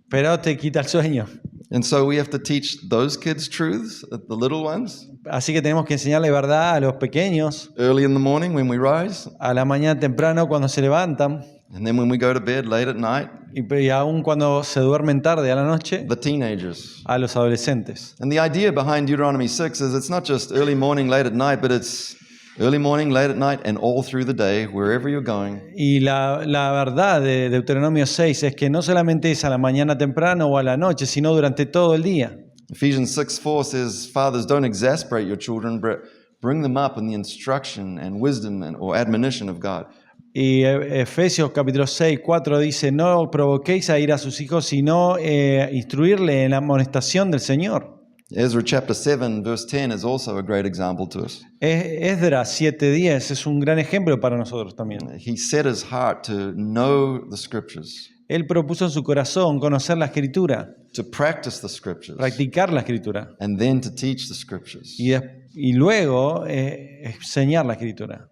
Pero te quita el sueño. And so we have to teach those kids truths, the little ones, Así que tenemos que enseñarle verdad a los pequeños, early in the morning when we rise, a la mañana temprano cuando se levantan and then when we go to bed late at night, y aún cuando se duermen tarde a la noche, the teenagers. a los adolescentes. And the idea behind Deuteronomy 6 is it's not just early morning, late at night, but it's early morning, late at night, and all through the day, wherever you're going. Y la verdad de Deuteronomio 6 es que no solamente es a la mañana temprano o a la noche, sino durante todo el día. Ephesians 6:4 says, Fathers, don't exasperate your children, but bring them up in the instruction and wisdom or admonition of God. Y Efesios capítulo 6, 4 dice, no provoquéis a ir a sus hijos, sino instruirle en la amonestación del Señor. Ezra chapter 7, verse 10 is also a great example to us. Esdras 7:10 es un gran ejemplo para nosotros también. He set his heart to know the scriptures, Él propuso en su corazón conocer la Escritura, to practice the scriptures, practicar la Escritura and then to teach the scriptures. y luego enseñar la Escritura.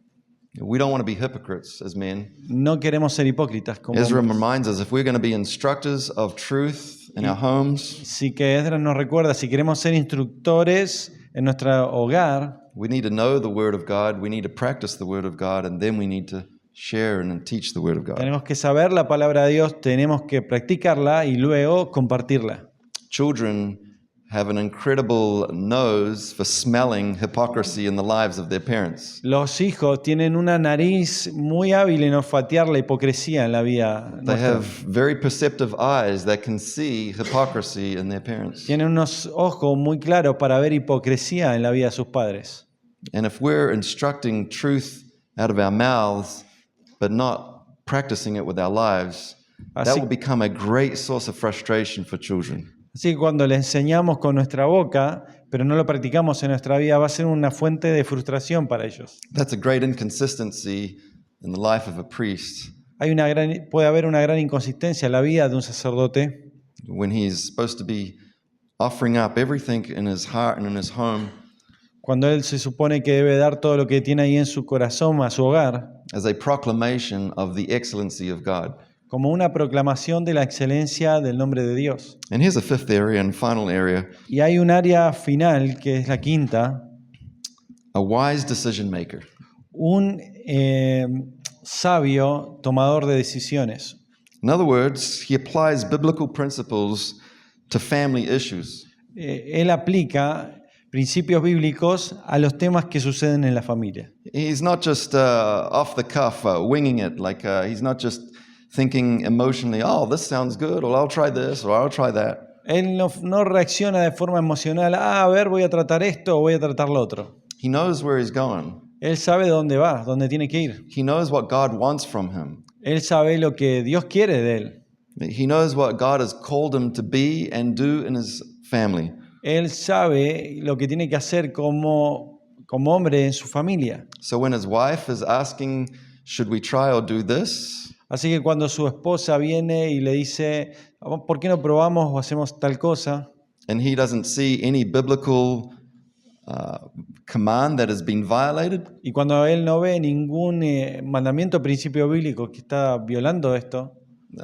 We don't want to be hypocrites as men. No queremos ser hipócritas como Ezra hombres. reminds us if we're going to be instructors of truth in our homes, Sí que Esdras nos recuerda, si queremos ser instructores en nuestro hogar, we need to know the Word of God, we need to practice the Word of God, and then we need to share and teach the Word of God. tenemos que saber la palabra de Dios, tenemos que practicarla y luego compartirla. Children have an incredible nose for smelling hypocrisy in the lives of their parents. Los hijos tienen una nariz muy hábil en olfatear la hipocresía en la vida They nuestra. have very perceptive eyes that can see hypocrisy in their parents. Tienen unos ojos muy claros para ver hipocresía en la vida de sus padres. And if we're instructing truth out of our mouths, but not practicing it with our lives, that Así- will become a great source of frustration for children. Así que cuando le enseñamos con nuestra boca, pero no lo practicamos en nuestra vida, va a ser una fuente de frustración para ellos. That's a great inconsistency in the life of a priest Puede haber una gran inconsistencia en la vida de un sacerdote when he's supposed to be offering up everything in his heart and in his home cuando él se supone que debe dar todo lo que tiene ahí en su corazón a su hogar, as a proclamation of the excellency of God. como una proclamación de la excelencia del nombre de Dios. And here's a fifth area and final area, Y hay un área final, que es la quinta, a wise decision maker. un sabio tomador de decisiones. In other words, he applies biblical principles to family issues. Él aplica principios bíblicos a los temas que suceden en la familia. He's not just off the cuff, winging it, like he's not just thinking emotionally, oh, this sounds good, or I'll try this, or I'll try that. Él no reacciona de forma emocional, a ver, voy a tratar esto o voy a tratar lo otro. He knows where he's going. Él sabe dónde va, dónde tiene que ir. He knows what God wants from him. Él sabe lo que Dios quiere de él. He knows what God has called him to be and do in his family. Él sabe lo que tiene que hacer como hombre en su familia. So when his wife is asking, should we try or do this? Así que cuando su esposa viene y le dice, ¿por qué no probamos o hacemos tal cosa? And he doesn't see any biblical command that has been violated, Y cuando él no ve ningún mandamiento o principio bíblico que está violando esto,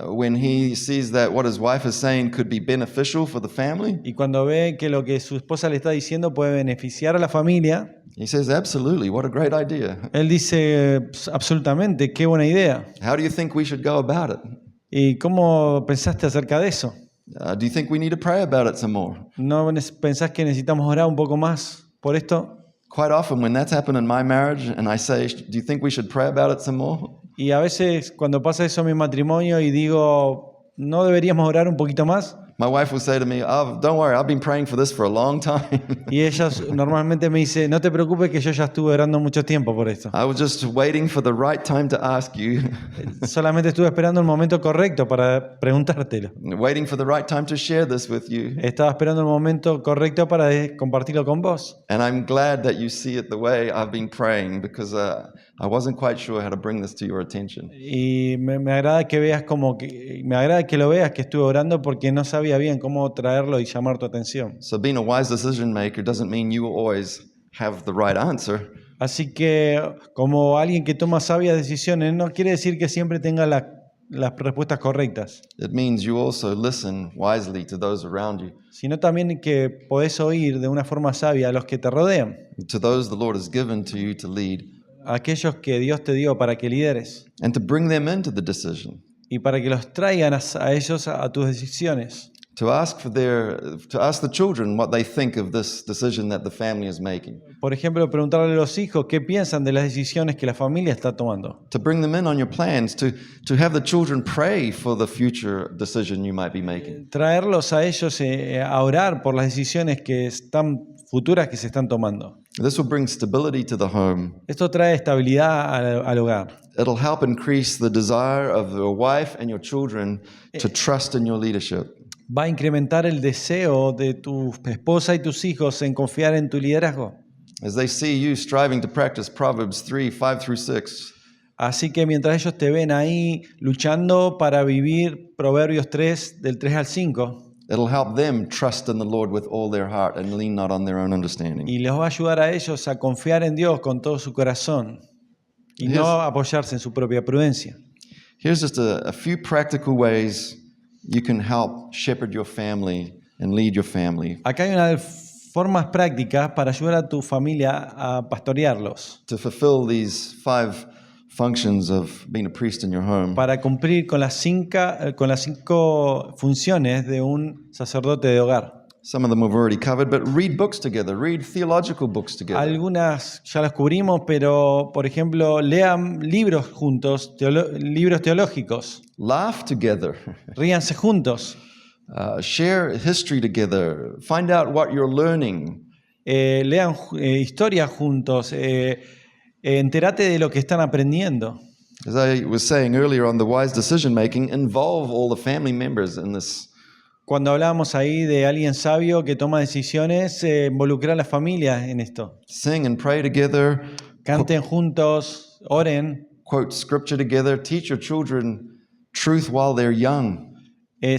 when he sees that what his wife is saying could be beneficial for the family, y cuando ve que lo que su esposa le está diciendo puede beneficiar a la familia, he says, absolutely, what a great idea. él dice, absolutamente, qué buena idea. How do you think we should go about it? ¿Y cómo pensaste acerca de eso? Do you think we need to pray about it some more? ¿No pensás que necesitamos orar un poco más por esto? Quite often when that's happened in my marriage and I say, do you think we should pray about it some more? Y a veces cuando pasa eso en mi matrimonio y digo, ¿no deberíamos orar un poquito más? My wife will say to me, "Oh, don't worry, I've been praying for this for a long time. Y ella normalmente me dice, no te preocupes que yo ya estuve orando mucho tiempo por esto. I was just waiting for the right time to ask you, Solamente estuve esperando el momento correcto para preguntártelo. waiting for the right time to share this with you. Estaba esperando el momento correcto para compartirlo con vos. And I'm glad that you see it the way I've been praying because I wasn't quite sure how to bring this to your attention. Y me agrada que veas me agrada que lo veas que estuve orando porque no sabía bien cómo traerlo y llamar tu atención. So being a wise decision maker doesn't mean you will always have the right answer. Así que como alguien que toma sabias decisiones no quiere decir que siempre tenga las respuestas correctas, It means you also listen wisely to those around you, sino también que podés oír de una forma sabia a los que te rodean, to those the Lord has given to you to lead, a aquellos que Dios te dio para que lideres and to bring them into the decision. y para que los traigan a ellos a tus decisiones. To ask the children what they think of this decision that the family is making. Por ejemplo, preguntarle a los hijos qué piensan de las decisiones que la familia está tomando. To bring them in on your plans, to have the children pray for the future decision you might be making. Traerlos a ellos a orar por las decisiones futuras que se están tomando. This will bring stability to the home. Esto trae estabilidad al hogar. It'll help increase the desire of your wife and your children to trust in your leadership. Va a incrementar el deseo de tu esposa y tus hijos en confiar en tu liderazgo. As they see you striving to practice Proverbs 3, 5 through 6, Así que mientras ellos te ven ahí luchando para vivir Proverbios 3, del 3 al 5, it'll help them trust in the Lord with all their heart and lean not on their own understanding. y les va a ayudar a ellos a confiar en Dios con todo su corazón y Yes. no apoyarse en su propia prudencia. Here's just a few practical ways you can help shepherd your family and lead your family, Acá hay unas formas prácticas para ayudar a tu familia a pastorearlos, to fulfill these 5 functions of being a priest in your home. para cumplir con las 5 funciones de un sacerdote de hogar. Some of them we've already covered, but read books together, read theological books together. Algunas ya las cubrimos, pero por ejemplo, lean libros juntos, libros teológicos, Laugh together. ríanse juntos, Share history together. Find out what you're learning. lean historias juntos, entérate de lo que están aprendiendo. As I was saying earlier on the wise decision making, involve all the family members in this. Cuando hablábamos ahí de alguien sabio que toma decisiones, involucrar a la familia en esto. Sing and pray together. Canten juntos, oren, Quote scripture together. Teach your children truth while they're young.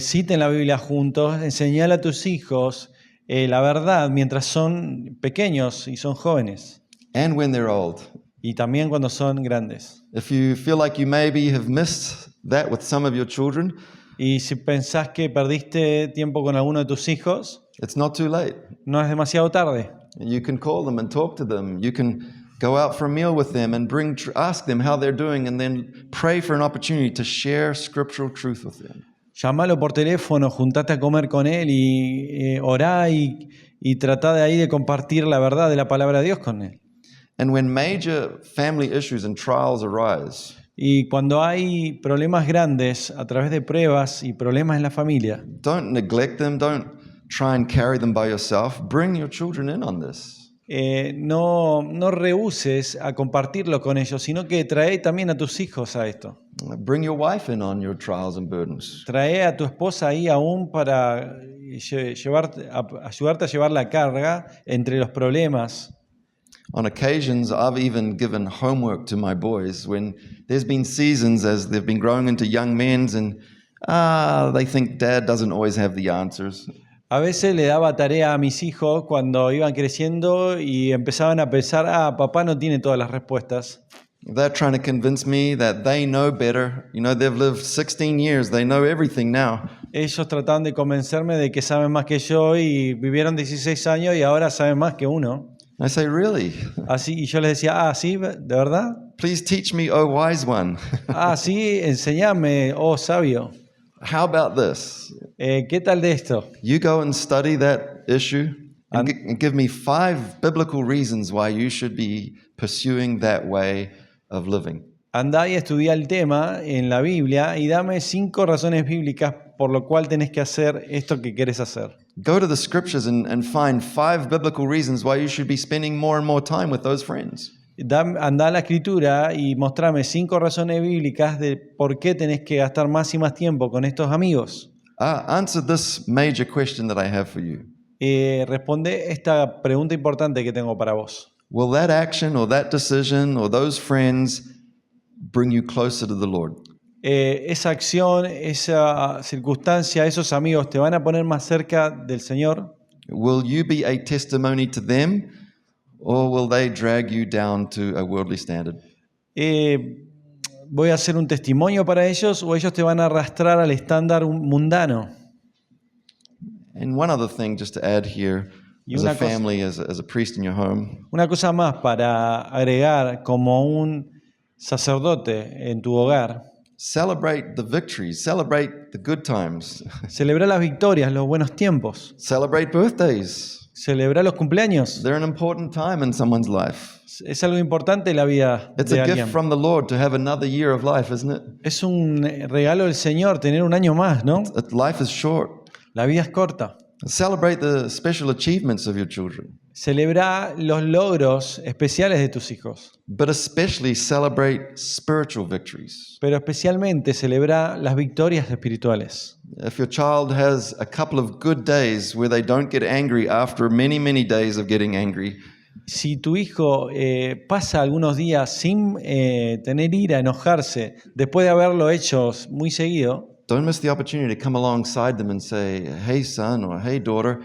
citen la Biblia juntos, enseñale a tus hijos la verdad mientras son pequeños y son jóvenes, And when they're old. y también cuando son grandes. If you feel like you maybe have missed that with some of your children, Y si pensás que perdiste tiempo con alguno de tus hijos, it's not too late. no es demasiado tarde. You can call them and talk to them. You can go out for a meal with them and ask them how they're doing, and then pray for an opportunity to share scriptural truth with them. Llámalo por teléfono, juntate a comer con él y orá y tratá de ahí de compartir la verdad de la palabra de Dios con él. And when major family issues and trials arise, Y cuando hay problemas grandes a través de pruebas y problemas en la familia, don't neglect them. Don't try and carry them by yourself. Bring your children in on this. no rehuses a compartirlo con ellos, sino que trae también a tus hijos a esto. Bring your wife in on your trials and burdens. Trae a tu esposa ahí aún para ayudarte a llevar la carga entre los problemas. On occasions, I've even given homework to my boys when there's been seasons as they've been growing into young men and they think dad doesn't always have the answers. A veces le daba tarea a mis hijos cuando iban creciendo y empezaban a pensar, papá no tiene todas las respuestas. They're trying to convince me that they know better. You know, they've lived 16 years. They know everything now. Ellos trataban de convencerme de que saben más que yo y vivieron 16 años y ahora saben más que uno. I say, really? Así, y yo les decía, ¿sí? ¿De verdad? Please teach me, oh wise one. Sí, enséñame, oh sabio. How about this? ¿Qué tal de esto? You go and study that issue and give me 5 biblical reasons why you should be pursuing that way of living. andá y estudia el tema en la Biblia y dame 5 razones bíblicas por lo cual tenés que hacer esto que querés hacer. Go to the scriptures and find 5 biblical reasons why you should be spending more and more time with those friends. Andá a la escritura y mostrame 5 razones bíblicas de por qué tenés que gastar más y más tiempo con estos amigos. Answer this major question that I have for you. Responde esta pregunta importante que tengo para vos. Will that action or that decision or those friends bring you closer to the Lord? Esa acción, esa circunstancia, esos amigos te van a poner más cerca del Señor. Will you be a testimony to them, or will they drag you down to a worldly standard? ¿Voy a ser un testimonio para ellos o ellos te van a arrastrar al estándar mundano? And one other thing just to add here, Y as una a cosa- family, as a priest in your home, Una cosa más para agregar como un sacerdote en tu hogar. celebrate the victories, celebrate the good times, Celebra las victorias, los buenos tiempos. celebrate birthdays. Celebra los cumpleaños. They're an important time in someone's life. Es algo importante en la vida It's de a gift alguien. from the Lord to have another year of life, isn't it? Es un regalo del Señor tener un año más, ¿no? Life is short. La vida es corta. Celebrate the special achievements of your children, Celebra los logros especiales de tus hijos, but especially celebrate spiritual victories. pero especialmente celebra las victorias espirituales. If your child has a couple of good days where they don't get angry after many, many days of getting angry, Si tu hijo pasa algunos días sin tener ira, enojarse, después de haberlo hecho muy seguido, don't miss the opportunity to come alongside them and say, "Hey, son," or "Hey, daughter,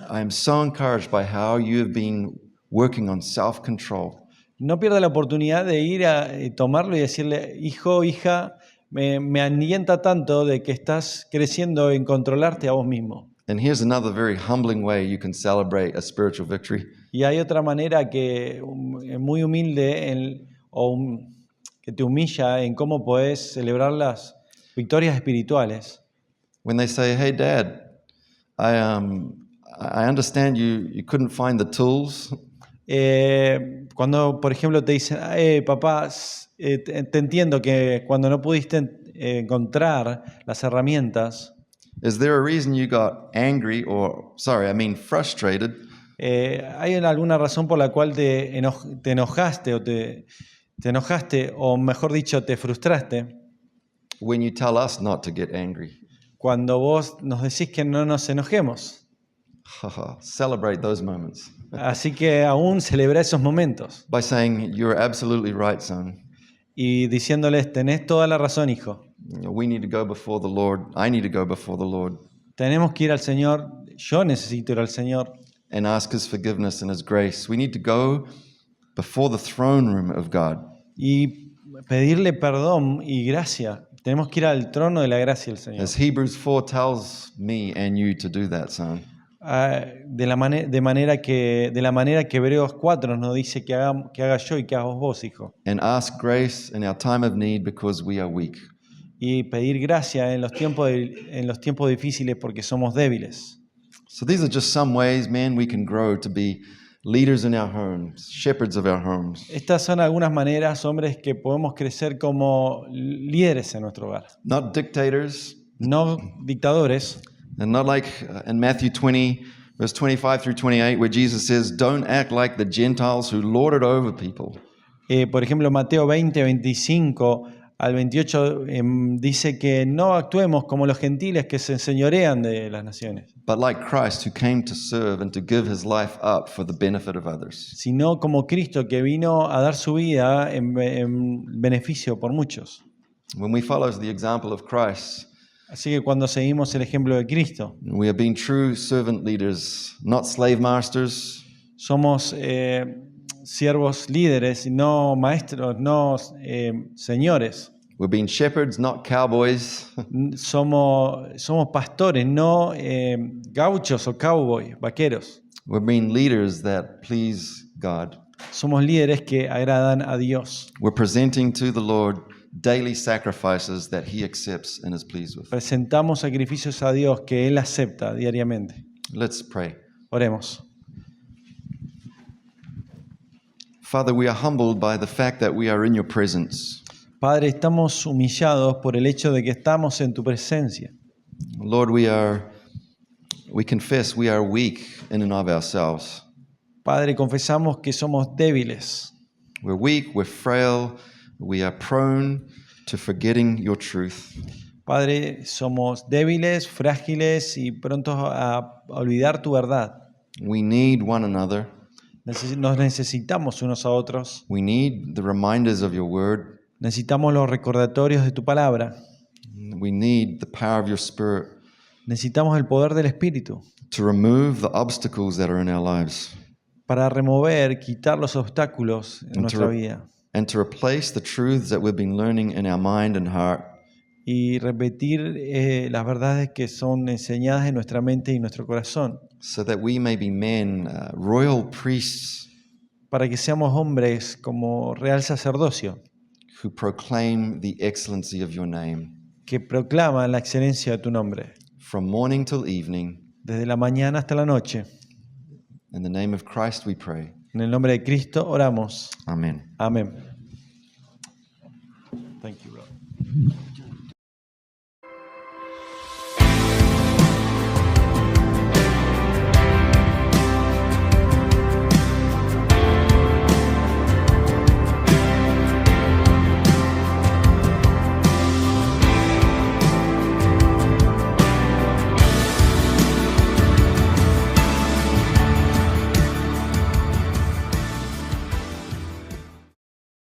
I am so encouraged by how you have been working on self-control. no pierda la oportunidad de ir a tomarlo y decirle, hijo, hija, me alienta tanto de que estás creciendo en controlarte a vos mismo. And here's another very humbling way you can celebrate a spiritual victory. Y hay otra manera que muy humilde que te humilla en cómo podés celebrar las victorias espirituales. When they say, "Hey, Dad, I understand you couldn't find the tools, Cuando, por ejemplo, te dicen, papá, te entiendo que cuando no pudiste encontrar las herramientas, is there a reason you got angry frustrated ¿hay alguna razón por la cual te enojaste o mejor dicho, te frustraste when you tell us not to get angry?" cuando vos nos decís que no nos enojemos? Celebrate those moments Así que aún celebra esos momentos by saying, "You're absolutely right, son. y diciéndoles, tenés toda la razón, hijo. We need to go before the Lord. I need to go before the Lord Tenemos que ir al Señor, yo necesito ir al Señor and ask His forgiveness and His grace. We need to go before the throne room of God y pedirle perdón y gracia. Tenemos que ir al trono de la gracia del Señor. as Hebrews 4 tells me and you to do that, son. De la manera que Hebreos 4 nos dice que haga yo y que hagas vos, hijo. And ask grace in our time of need because we are weak. Y pedir gracia en los tiempos difíciles porque somos débiles. So these are just some ways, man, we can grow to be leaders in our homes, shepherds of our homes. Estas son algunas maneras, hombres, que podemos crecer como líderes en nuestro hogar. Not dictators, No dictadores, and not like in Matthew 20, verse 25 through 28, where Jesus says, "Don't act like the Gentiles who lord it over people." por ejemplo, Mateo 20, 25 al 28 dice que no actuemos como los gentiles que se enseñorean de las naciones, But like Christ, who came to serve and to give his life up for the benefit of others. sino como Cristo que vino a dar su vida en beneficio por muchos. When we follow the example of Christ, Así que cuando seguimos el ejemplo de Cristo, we are being true servant leaders, not slave masters, somos siervos líderes, no maestros, no señores. we're being shepherds, not cowboys. Somos pastores, no gauchos o cowboys, vaqueros. We're being leaders that please God. Somos líderes que agradan a Dios. We're presenting to the Lord daily sacrifices that he accepts and is pleased with. Presentamos sacrificios a Dios que Él acepta diariamente. Let's pray. Oremos. Father, we are humbled by the fact that we are in your presence. Padre, estamos humillados por el hecho de que estamos en tu presencia. Lord, we confess we are weak in and of ourselves. Padre, confesamos que somos débiles. We're weak, we're frail, we are prone to forgetting your truth. Padre, somos débiles, frágiles y prontos a olvidar tu verdad. We need one another. Nos necesitamos unos a otros. We need the reminders of your word. Necesitamos los recordatorios de tu palabra. We need the power of your spirit Necesitamos el poder del Espíritu to remove the obstacles that are in our lives para remover, quitar los obstáculos en and to, nuestra re- vida and to replace the truths that we've been learning in our mind and heart y repetir las verdades que son enseñadas en nuestra mente y nuestro corazón, so that we may be men, royal priests para que seamos hombres como real sacerdocio, who proclaim the excellency of your name. que proclaman la excelencia de tu nombre, From morning till evening, desde la mañana hasta la noche. in the name of Christ we pray. En el nombre de Cristo oramos. Amen. Amén. Thank you, brother.